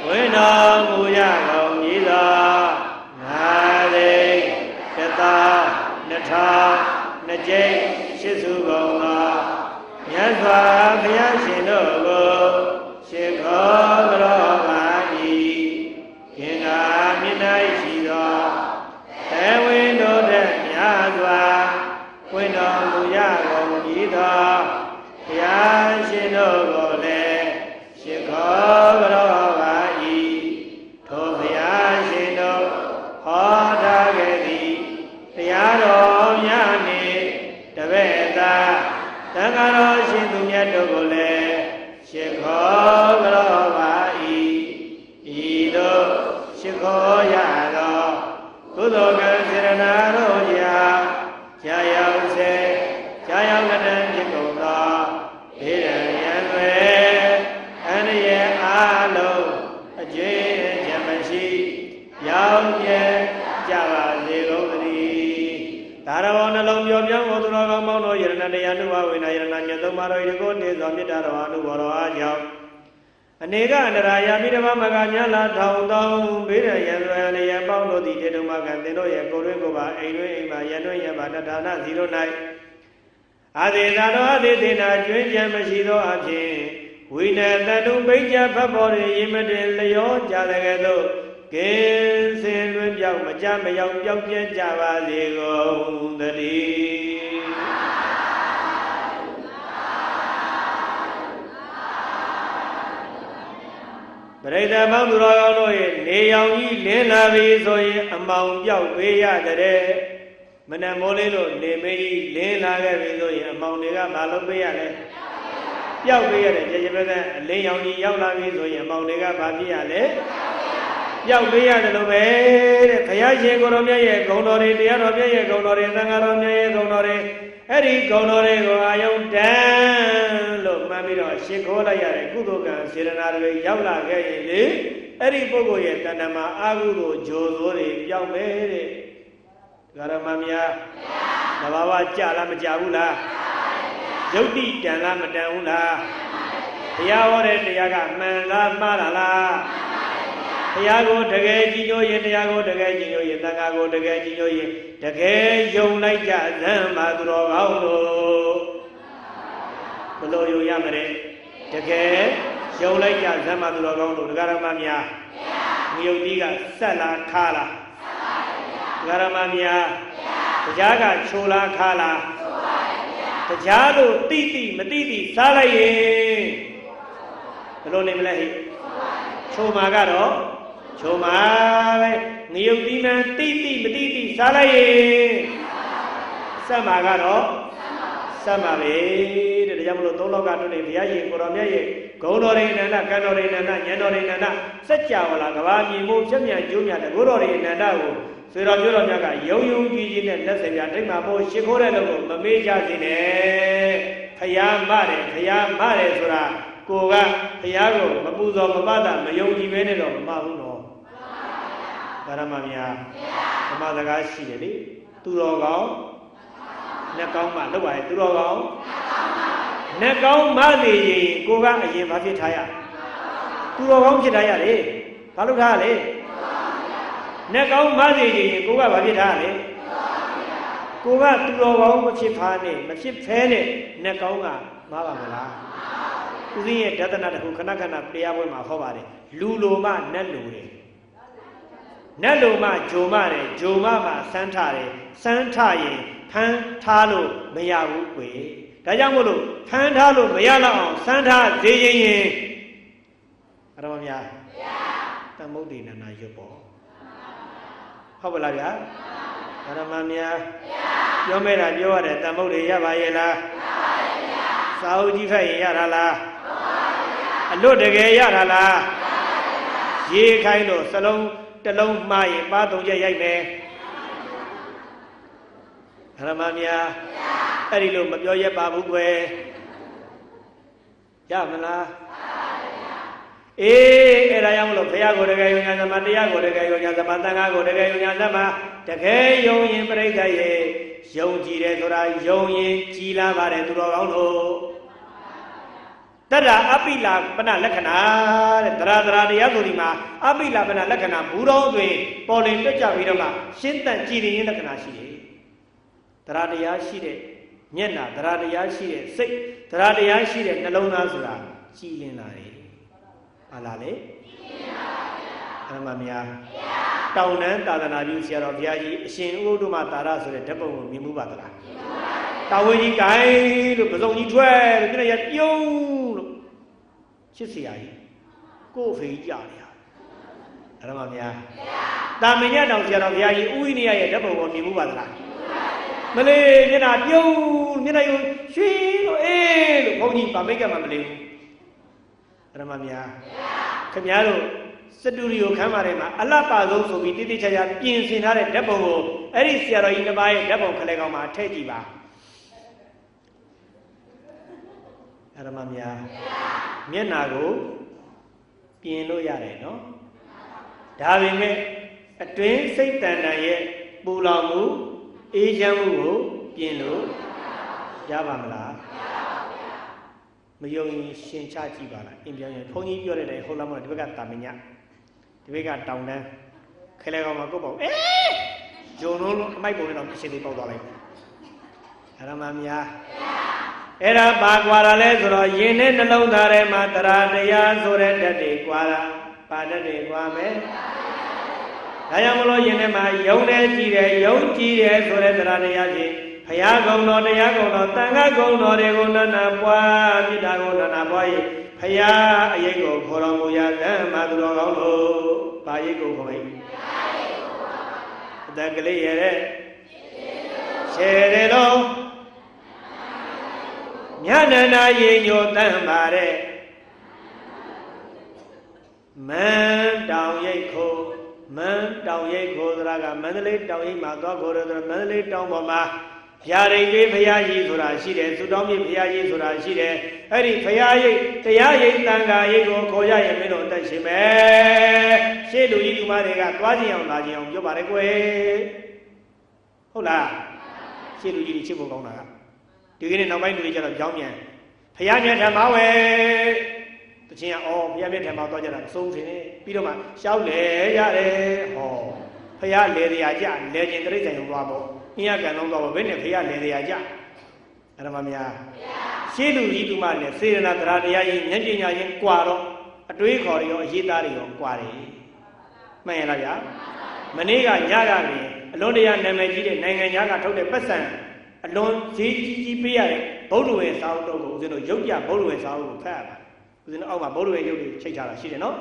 ဝိနောမူရကုန်ဤသောငါသည်တသာ2000ကျိတ်ရှိစုကုန်သောမြတ်စွာဘုရားရှင်တို့ကိုရှိခိုးကြတော်ပါ၏ခင်္ကာမြင့်၌ရှိသောသေဝိတို့ထက်များစွာဝိတော်မူရကုန်ဤသောဘုရားရှင်တို့ကိုလည်းရှိခိုးကြတော်ပါ၏ထိုဘုရားရှင်တို့ဟောထားခဲ့သည်တရားတော်များနှင့်တပည့်သားသံဃာတော်ရှင်သူမြတ်တို့ကိုလည်းရှိခိုးကြတော်ပါ၏ဤသို့ရှိခိုးရသောကုသိုလ်ကံစေရနာတို့ရာကြာရောက်စေကြာရောက်လက်တံဖြစ်ကုန်သောဗေဒံယံသွဲအန္တရာယ်အလုံးအကျွေးချမ်းမရှိရောက်ပြဲကြပါစေကုန်သတည်းသာရဘောနှလုံးပြောပြောင်းကိုသူတော်ကောင်းပေါင်းတို့ယရဏတရားနုဝဝေနယရဏညသုံးပါးတို့ဤကိုနေစွာမေတ္တာတော်အနုဘောတော်အားကြောင့်အနေကအန္တရာယမိဓမ္မမကညာလာထောင်တောင်းဘေးရန်ရန်သွဲလျက်ပေါင်းတို့သည်တေတုံမကသင်တို့ရဲ့ကိုယ်တွင်ကိုယ်ပါအိမ်တွင်အိမ်မှာရန်တွင်ရပါတဌာနစီတို့၌အာသေသာတော်အသေသေနာကျွင်းကြံမရှိသောအဖြစ်ဝိနတတုပိဋ္ဌဖတ်ပေါ်တွင်ရေမတွင်လျောကြတဲ့ကဲ့သို့ကင်းစင်လွင်ပြောက်မကြမရောက်ပြောက်ပြဲကြပါစေကုန်သတည်းပရိသတ်မောင်သူတော်ကောင်းတို့ရဲ့နေရောင်ကြီးလင်းလာပြီဆိုရင်အမောင်ပြောက်ပေးရတဲ့မနက်မိုးလေးလို့နေမေးကြီးလင်းလာခဲ့ပြီဆိုရင်အမောင်တွေကမလုပ်ပေးရလဲပြောက်ပေးရတယ်ကြည်ကြပဲအလင်းရောင်ကြီးရောက်လာပြီဆိုရင်အမောင်တွေကဘာဖြစ်ရလဲပြောက်ပေးရတယ်လို့ပဲတဲ့ဘုရားရှင်ကိုယ်တော်မြတ်ရဲ့ဂုဏ်တော်တွေတရားတော်မြတ်ရဲ့ဂုဏ်တော်တွေသံဃာတော်မြတ်ရဲ့ဂုဏ်တော်တွေအဲ့ဒီဂုဏ်တော်တွေကိုအာယုံတန်းလို့မှတ်ပြီးတော့ရှင်းခိုးလိုက်ရတဲ့ကုသိုလ်ကံစေရနာတွေရောက်လာခဲ့ရင်လေအဲ့ဒီပုဂ္ဂိုလ်ရဲ့တဏ္ဍမှာအာဟုသို့ဂျိုစိုးတွေပြောင်းမယ်တဲ့ဒကာရမများသဘာဝကြလားမကြဘူးလားယုတ်တိတန်လားမတန်ဘူးလားတရားဟောတဲ့တရားကမှန်လားမှားလားတရားကိုတကယ်ကြည်ညိုရင်တရားကိုတကယ်ကြည်ညိုရင်သံဃာကိုတကယ်ကြည်ညိုရင်တကယ်ယုံလိုက်ကြသံပါသူတော်ကောင်းတို့ဘလို့ယုံရမလဲတကယ်ယုံလိုက်ကြသံပါသူတော်ကောင်းတို့ဒကာရမများမြုပ်ကြီးကဆက်လားခါလားဒကာရမများတရားကချိုလားခါလားတရားတို့တိတိမတိတိစားလိုက်ရင်ဘလို့နေမလဲဟိချိုမှာကတော့ချိုမှာပဲငရုတ်သီးမှန်တိတိမတိတိစားလိုက်ရင်ဆက်မှာကတော့ဆက်မှာပဲတဲ့ဒါကြောင့်မလို့သုံးလောကတို့နေဘုရားရှင်ကိုတော်မြတ်ရဲ့ဂုဏ်တော်တွေအနန္တကံတော်တွေအနန္တဉာဏ်တော်တွေအနန္တစัจ java လာကဘာမြင်မှုဖြတ်မြန်ကျိုးမြတ်တဲ့ဂုဏ်တော်တွေအနန္တကိုဆွေတော်မျိုးတော်များကယုံယုံကြည်ကြည်နဲ့လက်ဆက်ပြထိတ်မှမို့ရှ िख ိုးတဲ့လူကိုမမေ့ကြစေနဲ့ဖယားမတယ်ဆိုတာကိုကဘုရားကိုမပူဇော်မပတာမယုံကြည်ပဲနဲ့တော့မမဘူးနော်ဗရမများဓမ္မစကားရှိတယ်လေသူတော်ကောင်းနှက်ကောင်းမှလောက်ပါရဲ့သူတော်ကောင်းနှက်ကောင်းမနေရင်ကိုကအရင်ဘာဖြစ်ထားရသူတော်ကောင်းဖြစ်ထားရလေဘာလုပ်ထားရလဲနှက်ကောင်းမနေရင်ကိုကဘာဖြစ်ထားရလဲကိုကသူတော်ကောင်းမဖြစ်ဖားနဲ့မဖြစ်ဖဲနဲ့နှက်ကောင်းကမှားပါမလားဦးဇင်းရဲ့ဒသနာတခုခဏခဏတရားပွဲမှာဟောပါတယ် လူလိုမှနတ်လိုတယ်နတ်လိုမှဂျုံမတယ်ဂျုံမမှစမ်းထတယ်စမ်းထရင်ဖမ်းထားလို့မရဘူးကွယ်ဒါကြောင့်မို့လို့ဖမ်းထားလို့မရတော့အောင်စမ်းထားစေရင်အရမများတမုတ်ဒီနာနာရွတ်ပေါ့ဟုတ်ပါလားဗျာအရမများပြောမဲ့တာပြောရတယ်တမုတ်တွေရပါရဲ့လားစာအုပ်ကြီးဖတ်ရင်ရတာလားအလွတ်တကယ်ရတာလားရေးခိုင်းလို့စလုံးတစ်လုံးမှားရင်ပါသုံးချက်ရိုက်မယ်အရမများအဲ့ဒီလိုမပြောရပါဘူးကွယ်ရမလားအေးအဲ့ဒါကြောင့်မလို့ဘုရားကိုတကယ်ယုံညာသမတရားကိုတကယ်ယုံညာသမသံဃာကိုတကယ်ယုံညာသမတကယ်ယုံရင်ပြိဿရဲ့ယုံကြည်တယ်ဆိုတာယုံရင်ကြည်လာပါတယ်သူတော်ကောင်းတို့တတ္တအပိလာပနလက္ခဏာတဲ့သရသရတရားဆိုဒီမှာအပိလာပနလက္ခဏာဘူးတော်တွင်ပေါ်လင်တက်ကြပြီးတော့မှရှင်းတန်ကြည်ရင်လက္ခဏာရှိတယ်သရတရားရှိတဲ့မျက်နှာသရတရားရှိတဲ့စိတ်သရတရားရှိတဲ့နှလုံးသားဆိုတာကြည်လင်လာတယ်ဟာလားလေအမှန်များတောင်တန်းသာသနာပြုဆရာတော်ဘုရားကြီးအရှင်ဥဒ္ဓမသာရဆိုတဲ့ဓာတ်ပုံကိုမြင်မှုပါသလားတာဝေကြီးကိုင်းလို့ပစုံကြီးထွက်လို့ပြည့်ရပြုံးလို့ချစ်စရာကြီးကိုယ်ဖေးကြတယ်အမှန်များတာမညတောင်ဆရာတော်ဘုရားကြီးဥဝိနည်းရဲ့ဓာတ်ပုံကိုမြင်မှုပါသလားမလေးမျက်နှာပြုံးမျက်နှာယုံရွှေလို့အေးလို့ဘုန်းကြီးဗာမိတ်ကမှမလေးဘူးအရမများခင်ဗျားတို့စတူဒီယိုခန်းမထဲမှာအလှပဆုံးဆိုပြီးတိတိကျကျပြင်ဆင်ထားတဲ့ဓာတ်ပုံကိုအဲ့ဒီဆရာတော်ကြီးတစ်ပါးရဲ့ဓာတ်ပုံခလဲကောင်မှာထည့်ကြည့်ပါအရမများမျက်နှာကိုပြင်လို့ရတယ်နော်ဒါပေမဲ့အတွင်းစိတ်တန်တန်ရဲ့ပူလောင်မှုအေးချမ်းမှုကိုပြင်လို့ရပါမလားမယုံရင်ရှင်ချကြည့်ပါလားအင်းပြောင်းရင်ဘုန်းကြီးပြောတဲ့အတိုင်းဟုတ်လားမဟုတ်ဒီဘက်ကတာမညဒီဘက်ကတောင်တန်းခဲလဲကောင်မှာကိုယ့်ပေါ့ဂျုံလုံးအမိုက်ပုံနဲ့တော့အရှင်လေးပေါက်သွားလိုက်အရမများအဲ့ဒါပါကွာတာလဲဆိုတော့ယင်နဲ့နှလုံးသားထဲမှာတရားတရားဆိုတဲ့ဓာတ်တွေကွာတာပါဓာတ်တွေကွာမယ်ဒါကြောင့်မလို့ယင်ထဲမှာယုံတယ်ကြည်တယ်ယုံကြည်တယ်ဆိုတဲ့တရားတရားချင်းဘုရားကုံတော်တရားကုံတော်တန်ခါကုံတော်တွေကိုနာနာပွားပြတာကိုနာနာပွားရင်ဘုရားအရေးကိုခေါ်တော်မူရသံမာသူတော်ကောင်းတို့ဘာရေးကိုခေါ်မယ်အတန်ကလေးရဲ့ရှယ်တယ်လို့ညနနာရေညိုတမ်းပါတဲ့မန်းတောင်ရိပ်ခိုးမန်းတောင်ရိပ်ခိုးဆိုတာကမန္တလေးတောင်ရိပ်မှာသွားခိုးတယ်ဆိုတော့မန္တလေးတောင်ပေါ်မှာဗျာဒိတ်လေးဘုရားကြီးဆိုတာရှိတယ်သုတောင်းမြစ်ဘုရားကြီးဆိုတာရှိတယ်အဲ့ဒီဘုရားရိပ်တရားရိပ်တန်ခါရိပ်ကိုခေါ်ရရင်မင်းတို့အသက်ရှင်မယ်ရှေ့လူကြီးလူမတွေကသွားကြည့်အောင်လာကြည့်အောင်ပြောပါတယ်ကွယ်ဟုတ်လားရှေ့လူကြီးတွေချစ်ဖို့ကောင်းတာကဒီကနေ့နောက်ပိုင်းလူတွေကျတော့ကြောင်းပြန်ဘုရားမြတ်ထံမှာဝယ်တချင်းကဘုရားမြတ်ထံမှာသွားကြတာမစိုးဘူးထင်တယ်ပြီးတော့မှရှောက်လေရတယ်ဟောဘုရားလေတရားကြလေခြင်းတိရစ္ဆာန်ရုံသွားပေါ့အင်းရကန်တော့ဘယ်နဲ့ဘုရားလေတရားကြအဲ့ဒါမှမများရှေးလူကြီးတူမလည်းစေရနာတရားတရားကြီးဉာဏ်ပညာချင်းကွာတော့အတွေးခေါ်တွေရောအရေးသားတွေရောကွာတယ်မှန်ရလားဗျာမနေ့ကညကနေအလွန်တရာနာမည်ကြီးတဲ့နိုင်ငံသားကထုတ်တဲ့ပတ်စံအလွန်ကြီးကြီးပေးရတဲ့ဗုဒ္ဓဝေစာအုပ်တို့ကိုဦးဇင်းတို့ရုပ်ပြဗုဒ္ဓဝေစာအုပ်ကိုဖတ်ရပါဦးဇင်းတို့အောက်မှာဗုဒ္ဓဝေရုပ်တွေချိတ်ထားတာရှိတယ်နော်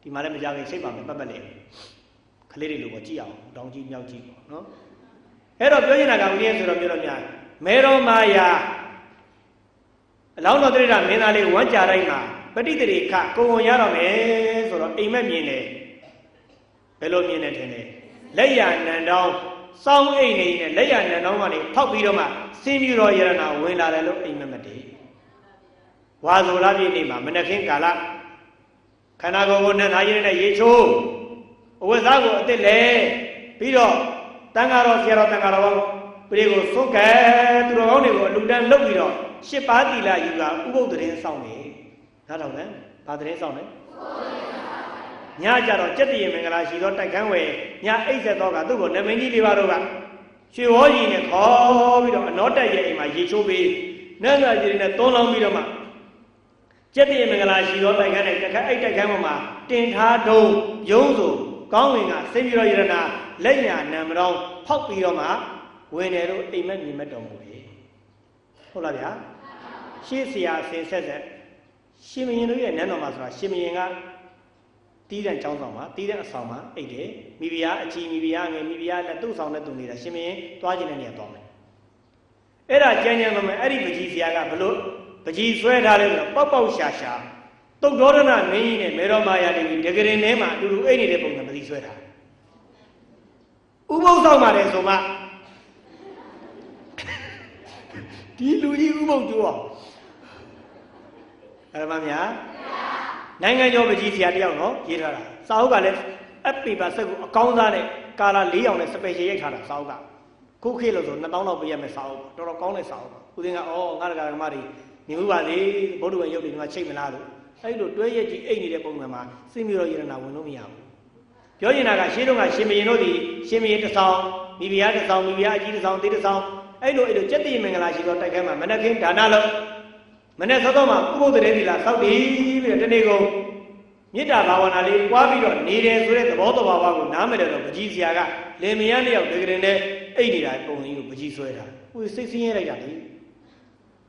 ဒီမှာလည်းမကြခင်စိတ်ပါမယ်ပတ်ပတ်လေးကလေးတွေလိုပေါ့ကြည့်အောင်တောင်းကြည့်မြောက်ကြည့်ပေါ့နော်အဲ့တော့ပြောနေတာကဦးရင်းဆိုတော့ပြောတော့များမေတော်မာယာအလောင်းတော်တိရမင်းသားလေးဝမ်းကြတိုင်းမှာပဋိသေခကုံရတော့မယ်ဆိုတော့အိမ်မက်မြင်တယ်ဘယ်လိုမြင်တယ်ထင်တယ်လက်ရနံတောင်းစောင်းအိမ်နေနဲ့လက်ရနံတောင်းကနေဖောက်ပြီးတော့မှစင်းပြတော်ရတနာဝင်လာတယ်လို့အိမ်မက်မတည်ဝါဆိုလာပြည့်နေမှာမနက်ခင်းကာလခန္ဓာကိုယ်ကိုနဲ့နာရည်နဲ့ရေချိုးအဝတ်စားကိုအစ်စ်လဲပြီးတော့တန်ဃာတော်ဆရာတော်တန်ဃာတော်ပေါင်းပြည်ကိုစွန့်ကဲသူတော်ကောင်းတွေကိုအလူတန်းလုပ်ပြီးတော့ရှစ်ပါးသီလယူတာဥပုသ်သတင်းဆောင်နေနားထောင်တယ်ဘာသတင်းဆောင်လဲညကြတော့ကြက်တည်မင်္ဂလာရှိသောတိုက်ခန်းဝယ်ညအိတ်ဆက်တော့ကသူ့ကိုနမင်းကြီးလေးပါတော့ကရွှေဝေါကြီးနဲ့ခေါ်ပြီးတော့အနောတက်ရဲ့အိမ်မှာရေချိုးပြီးနတ်နာကြီးတွေနဲ့သုံးလောင်းပြီးတော့မှ ကျက်တည်းမင်္ဂလာရှိသောတိုက်ခန်းနဲ့တစ်ခါအဲ့တိုက်ခန်းပေါ်မှာတင်ထားတုံးရုံးဆိုကောင်းဝင်ကစိတ်ပြီးတော့ယရနာလက်ညာနံမတော်ဖောက်ပြီးတော့မှဝင်တယ်လို့အိမ်မက်မြင်မဲ့တော်မူတယ်ဟုတ်လားဗျာရှေ့ဆရာဆင်ဆက်ဆက်ရှင်မင်းတို့ရဲ့နန်းတော်မှာဆိုတာရှင်မင်းကတီးတဲ့ကျောင်းဆောင်မှာတီးတဲ့အဆောင်မှာအိတ်တယ်မိဖုရားအကြီးမိဖုရားငယ်မိဖုရားလက်သူ့ဆောင်နဲ့သူနေတာရှင်မင်းသွားခြင်းတဲ့နေရာသွားမယ်အဲ့ဒါကြမ်းကြမ်းတော့မယ်အဲ့ဒီပကြီးဆရာကဘလို့ပကြီးဆွဲထားလဲဆိုတော့ပေါက်ပေါက်ရှာရှာတုတ်တော်ရဏမင်းကြီးနဲ့မေတော်မာယာဒေဝီဒဂရင်ထဲမှာအတူတူအိတ်နေတဲ့ပုံစံပကြီးဆွဲထားဥပုသ်ဆောင်ပါတယ်ဆိုမှဒီလူကြီးဥပုသ်ကျိုးအောင်အဲ့ဒါမှများနိုင်ငံကျော်ပကြီးဆရာတယောက်နော်ရေးထားတာစာအုပ်ကလည်းအပ်ပေပါဆက်ကိုအကောင်းစားနဲ့ကာလာ4ရောင်နဲ့စပယ်ရှယ်ရိုက်ထားတာစာအုပ်ကခုခေတ်လို့ဆို2000လောက်ပေးရမယ်စာအုပ်တော်တော်ကောင်းတဲ့စာအုပ်ဦးသိန်းကငါတကာဓမ္မတွေနေမှုပါလေဗုဒ္ဓဝင်ရုပ်တွေဒီမှာချိတ်မလားလို့အဲ့လိုတွဲရက်ကြီးအိတ်နေတဲ့ပုံစံမှာစိတ်မျိုးရရနာဝင်လို့မရဘူးပြောရင်ကရှင်းတော့ကရှင်မရင်တို့ဒီရှင်မရင်တစ်ဆောင်မိဖုရားတစ်ဆောင်မိဖုရားအကြီးတစ်ဆောင်သေးတစ်ဆောင်အဲ့လိုကျက်တည်မင်္ဂလာရှိသောတိုက်ခန်းမှာမနက်ခင်းဒါနလို့မနေ့စောစောမှာဥပုသ်တဲ့ဒီလားစောက်တည်ပြီးတော့တနေ့ကုန်မေတ္တာဘာဝနာလေးပွားပြီးတော့နေတယ်ဆိုတဲ့သဘောတဘာဝကိုနားမလည်တော့ပကြီးဆရာကလင်မယားနှစ်ယောက်ဒဂရင်နဲ့အိတ်နေတာပုံကြီးကိုပကြီးဆွဲတာဦးစိတ်ဆင်းရဲလိုက်တာလ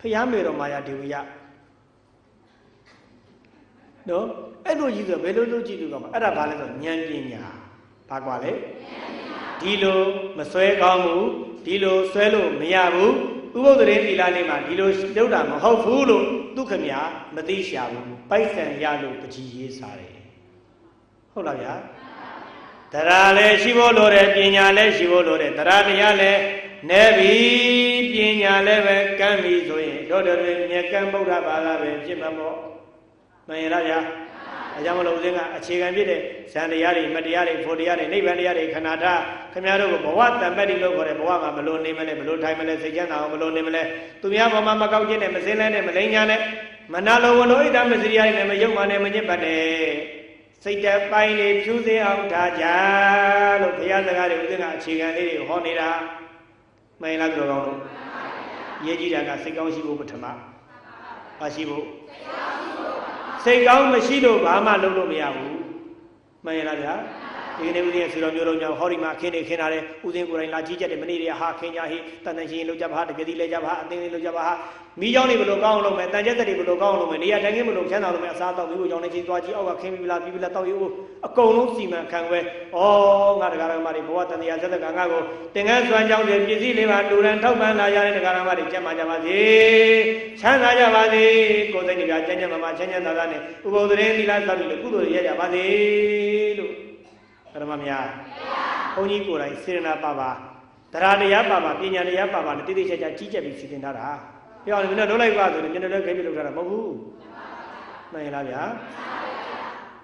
ေဖျားမေတော်မာယာဒေဝီယနော်အဲ့လိုကြီးဆိုဘယ်လိုလုပ်ကြည့်လို့ကောင်းမှာအဲ့ဒါဘာလဲဆိုဉာဏ်ပညာဘာကွာလဲဒီလိုမဆွဲကောင်းဘူးဒီလိုဆွဲလို့မရဘူးဥပုသ်တဲ့သီလနေ့မှာဒီလိုလုပ်တာမဟုတ်ဘူးလို့ဒုက္ခမြမသိရှာဘူးပိုက်ဆံရလို့ပကြီးရေးစားတယ်ဟုတ်လားဗျာတရားလည်းရှိဖို့လိုတယ်ပညာလည်းရှိဖို့လိုတယ်တရားတရားလည်းနေပြီပညာလည်းပဲကမ်းပြီဆိုရင်တို့တွေမြက်ကမ်းဗုဒ္ဓဘာသာပဲဖြစ်မှာပေါ့မှန်ရလားဗျာအကြောင်းမလို့ဦးဇင်းကအခြေခံဖြစ်တဲ့ဇန်တရားတွေမတရားတွေဖို့တရားတွေနိဗ္ဗာန်တရားတွေခဏတာခင်ဗျားတို့ကဘဝတမ္ပတ္တိလို့ခေါ်တယ်ဘဝမှာဘလို့နေမလဲဘလို့ထိုင်မလဲစိတ်ချမ်းသာအောင်ဘလို့နေမလဲသူများဘောမှာမကောက်ခြင်းနဲ့မစင်းလဲနဲ့မလိန်ညာနဲ့မနာလိုဝလိုဣဒ္ဓမစရိယနဲ့မယုံမှနဲ့မညစ်ပတ်နဲ့စိတ်တပိုင်းလေးဖြူစင်းအောင်ထားကြလို့ဘုရားစကားတွေဦးဇင်းကအခြေခံလေးတွေဟောနေတာမှန်လားပြောကောင်းလို့ရေးကြည့်တာကစိတ်ကောင်းရှိဖို့ပထမပါရှိဖို့စိတ်ကောင်းမရှိလို့ဘာမှလုပ်လို့မရဘူးမှန်ရလားဗျာဒီနေ့ဦးဇင်းရဲ့ဆူတော်မျိုးတော်ကြောင့်ဟောဒီမှာခင်းနေခင်းလာတဲ့ဦးဇင်းကိုယ်တိုင်လာကြီးကြတဲ့မနေ့တည်းဟာခင်းကြဟိတန်တန်ရှင်လောက်ကြပါဟာတကယ်ဒီလဲကြပါအသိလေးလောက်ကြပါဟာမိเจ้าနေဘလို့ကောင်းအောင်လုပ်မယ်တန်ကျက်တဲ့တွေဘလို့ကောင်းအောင်လုပ်မယ်နေရာတိုင်းကဘလို့ချမ်းသာလုပ်မယ်အစားတောက်ပြီးကိုကြောင်းနေချင်းသွားကြည့်အောက်ကခင်းပြီးလားပြီးပြီလားတောက်ယူအကုန်လုံးစီမံခံွယ်ဩငါတရားဓမ္မတွေဘဝတန်တရားဇက်ကငါကိုတင်ငန်းစွမ်းကြောင်းတွေပစ္စည်းလေးပါလူရန်ထောက်ပံ့လာရတဲ့တရားဓမ္မတွေကျက်မှကြပါစေချမ်းသာကြပါစေကိုယ်စိတ်တွေကကျမ်းကျမ်းမာချမ်းချမ်းသာသာနဲ့ဥပုသ်တဲ့သီလစောင့်ပြီးလို့ကုသိုလ်ရကြပါစေလို့ဓမ္မများဘုန်းကြီးကိုယ်တိုင်စေရနာပါပါတရားတရားပါပါပညာတရားပါပါနဲ့တိတိကျကျကြီးကြပ်ပြီးစီစဉ်ထားတာပြောရင်မင်းတို့လုပ်လိုက်ပါဆိုရင်ကျွန်တော်လည်းခိပြလုပ်ထားတာမဟုတ်ဘူးမှန်ရလားဗျာ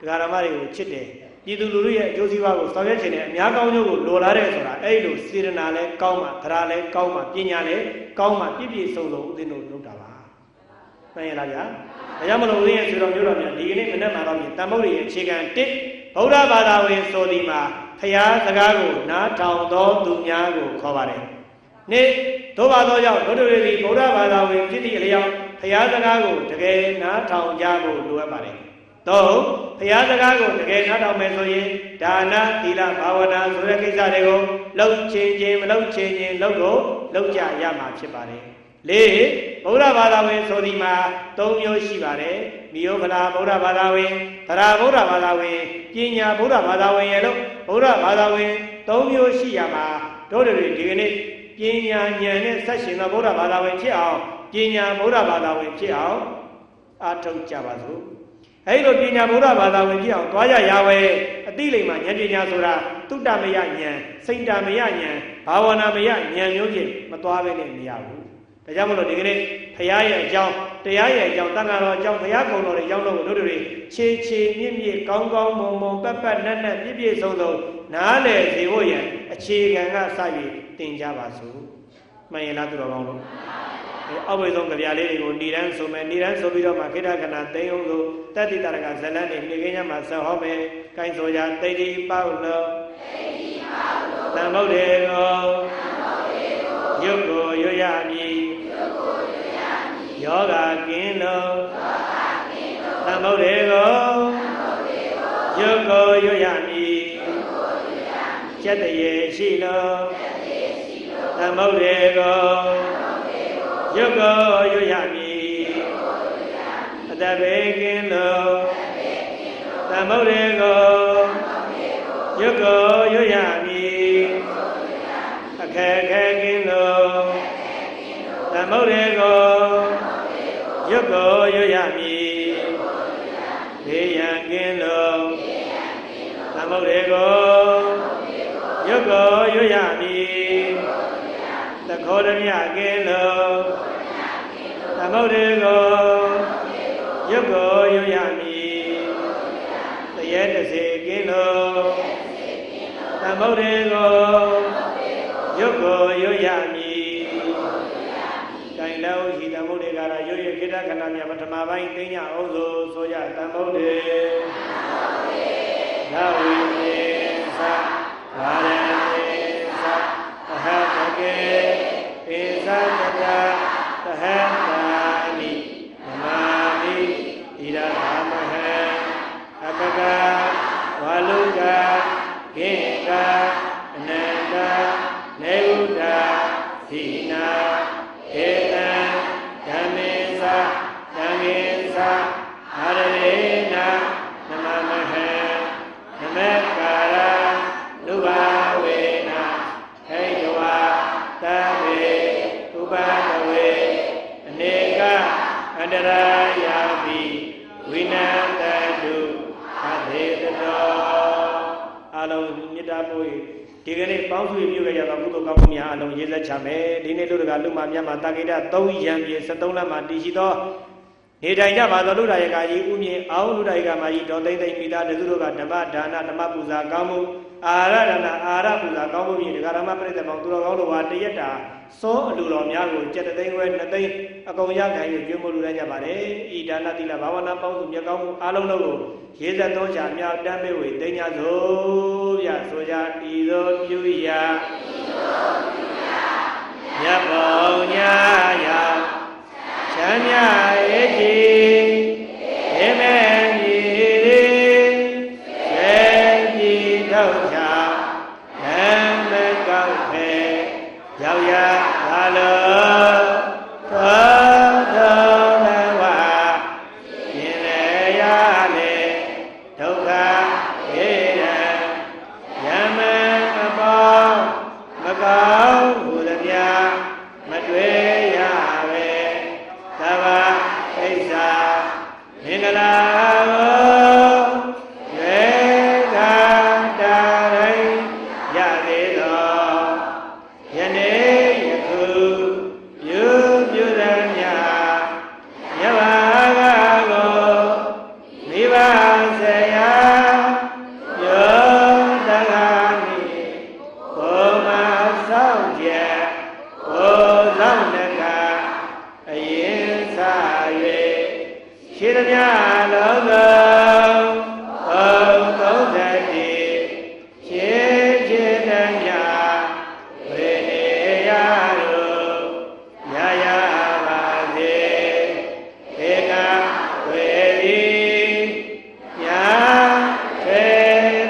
တရားဓမ္မတွေကိုချစ်တယ်ပြည်သူလူထုရဲ့အကျိုးစီးပွားကိုဆောင်ရွက်ခြင်းနဲ့အများကောင်းကျိုးကိုလိုလားတဲ့ဆိုတာအဲ့လိုစေရနာလည်းကောင်းမှတရားလည်းကောင်းမှပညာလည်းကောင်းမှပြည့်ပြည့်စုံစုံဦးဇင်းတို့လုပ်တာပါမှန်ရလားဗျာဒါကြောင့်မလို့ဦးဇင်းရဲ့ဆွေတော်မျိုးတော်များဒီကနေ့မနေ့မှတော့တန်ဖိုးတွေရဲ့အခြေခံ1ဗုဒ္ဓဘာသာဝင်ဆိုဒီမှာဖရာစကားကိုနားထောင်သောသူများကိုခေါ်ပါတယ်။နေ့သို့ပါသောကြောင့်တို့တွေသည်ဗုဒ္ဓဘာသာဝင်ဖြစ်သည့်အလျောက်ဖရာစကားကိုတကယ်နားထောင်ကြဖို့လိုအပ်ပါတယ်။သို့ဖရာစကားကိုတကယ်နားထောင်မယ်ဆိုရင်ဒါနသီလဘာဝနာဆိုတဲ့ကိစ္စတွေကိုလုပ်ချင်းမလုပ်ချင်းလုပ်ကိုလုပ်ကြရမှာဖြစ်ပါတယ်။လေးဗုဒ္ဓဘာသာဝင်ဆိုဒီမှာ၃မျိုးရှိပါတယ်မိယောဗလာဗုဒ္ဓဘာသာဝင်သရဗုဒ္ဓဘာသာဝင်ပညာဗုဒ္ဓဘာသာဝင်ရဲ့လို့ဗုဒ္ဓဘာသာဝင်၃မျိုးရှိရမှာတို့တွေဒီကနေ့ပညာဉာဏ်နဲ့ဆက်ရှင်သောဗုဒ္ဓဘာသာဝင်ဖြစ်အောင်ပညာဗုဒ္ဓဘာသာဝင်ဖြစ်အောင်အားထုတ်ကြပါစို့အဲဒီလိုပညာဗုဒ္ဓဘာသာဝင်ဖြစ်အောင်သွားကြရဝဲအတိလိမ္မာဉာဏ်ပညာဆိုတာတုတ္တမယဉာဏ်စိတ်တမယဉာဏ်ဘာဝနာမယဉာဏ်မျိုးဖြင့်မသွားဘဲနဲ့မရဘူးဒါကြောင့်မလို့ဒီကနေ့ဖရာရဲ့အကြောင်းတရားရဲ့အကြောင်းတန်ခါတော်အကြောင်းဘုရားကုံတော်ရဲ့အကြောင်းတို့တို့တွေခြေမြင့်မြင့်ကောင်းကောင်းမွန်မွန်ပတ်နက်ပြည့်ပြည့်စုံစုံနားလည်စေဖို့ရန်အခြေခံကစ၍သင်ကြပါစို့မှန်ရင်လားသူတော်ကောင်းတို့အောက်ဝေဆုံးကြပြလေးတွေကိုဏိဒန်းဆိုမယ်ဏိဒန်းဆိုပြီးတော့မှခိတ္တကနာသိယုံလို့တတ္တိတရကဇလန်းတွေနေခင်းညမှာဆက်ဟောမယ်ကိုင်းဆိုကြတိတ်တိပေါလို့သံဗုဒ္ဓေကိုရုပ်ကိုရွရမည်ယောဂကင်းလို့ သမုဒ္ဒေကိုရုပ်ကိုရွတ်ရမည်ကျက်တရေရှိလို့သမုဒ္ဒေကိုရုပ်ကိုရွတ်ရမည်အတဘေကင်းလို့သမုဒ္ဒေကိုရုပ်ကိုရွတ်ရမည်အခက်ခဲကင်းလို့သမုဒ္ဒေကိုရုပ်ကိုရွတ်ရမည်ဘေးရန်ကင်းလို့သမုဒ္ဒေကိုရုပ်ကိုရွတ်ရမည်သခောဓမြကင်းလို့သမုဒ္ဒေကိုရုပ်ကိုရွတ်ရမည်တရေတစေကင်းလို့သမုဒ္ဒေကိုရုပ်ကိုရွတ်ရမည်တိုင်လောရှိသမုဒ္ဒေကတော့ရွတ်ရခိတ္တခဏမြပထမပိုင်းသိညာအောင်ဆိုရသမုဒ္ဒေသဝိနေသဘာရဏေသအဟတကေဧသတတသဟတာနိနမာမိဣရသမဟံအကကဝါလုကကိကအနန္တနေဥဒ္ဒသီနာဧတံဓမ္မေသသံဃေသအာရရေနနမမဟံနမေကာရနုဘာဝေနဟိတဝါသဗ္ဗေဥပဒဝေအနေကအန္တရာယာပိဝိနန္တတုအသေတတောအလုံးမြတ်တာပို့ဒီကနေ့ပေါင်းစုပြုခဲ့ရသောကုသိုလ်ကောင်းမှုများအလုံးရေးဆက်ချမယ်ဒီနေ့လူတကာလူမများမှာတာကိတ3ရံပြေ73လမှာတည်ရှိသောနေထိုင်ကြပါသောလူဒါယကကြီးဥမြင့်အောင်လူဒါယကမကြီးတော်သိမ့်သိမ့်မိသားစုတို့ကဓမ္မဒါနဓမ္မပူဇာကောင်းမှုအာရဒါနအာရပူဇာကောင်းမှုဖြင့်ဒကာဓမ္မပရိသတ်ပေါင်းသူတော်ကောင်းတို့ဟာတရက်တာစောအလူတော်များကို7သိန်းခွဲ2သိန်းအကုန်ရခံ၍ကျွေးမလူတိုင်းကြပါတယ်ဤဒါနသီလဘာဝနာပေါင်းစုမြတ်ကောင်းမှုအားလုံးတို့ကိုရေးသက်သောကြာမြောက်တမ်းပေးဝေသိညာသို့ပြဆိုကြဤသို့ပြုရာမြတ်ပေါင်းညာရာချမ်းမြရဲ့ကြည်ဧမေညီရေကြည်ထောက်ချနမ်းမကောက်ဖဲရောက်ရပါလို့သောတော်လဝရင်လေရလေဒုက္ခဝေဒံယမအပေါမကောင်းဟုသမျှမတွေ့ရပဲသဗ္ဗဣစ္ဆာမင်္ဂလာကိုရေသာတာရိရသေးသောယနေ့ယခုပြုသမျှမြတ်ဘာကကိုမိဘဆရာယောတကာနိကိုမဆောက်ချက်ကိုဆောင်တကအရင်စား၍ရှိသမျှလုံးစုံ30ရှင်းသမျှဝေနေရတို့ရရပါစေဧကဝေတိညာသေ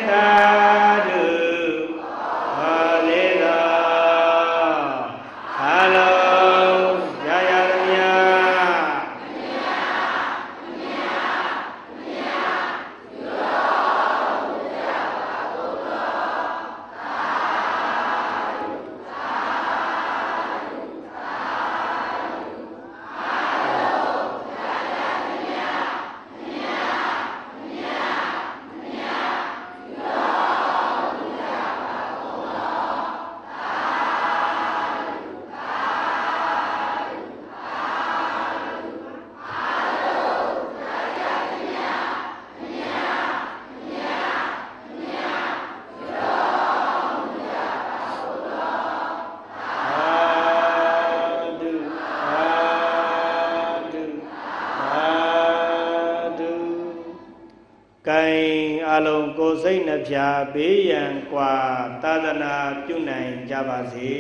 တာတုဟောလေသောအလုံးရရသမျှအလုံးကိုယ်စိတ်နှပြဘေးရန်กว่าသာသနာပြုနိုင်ကြပါစေ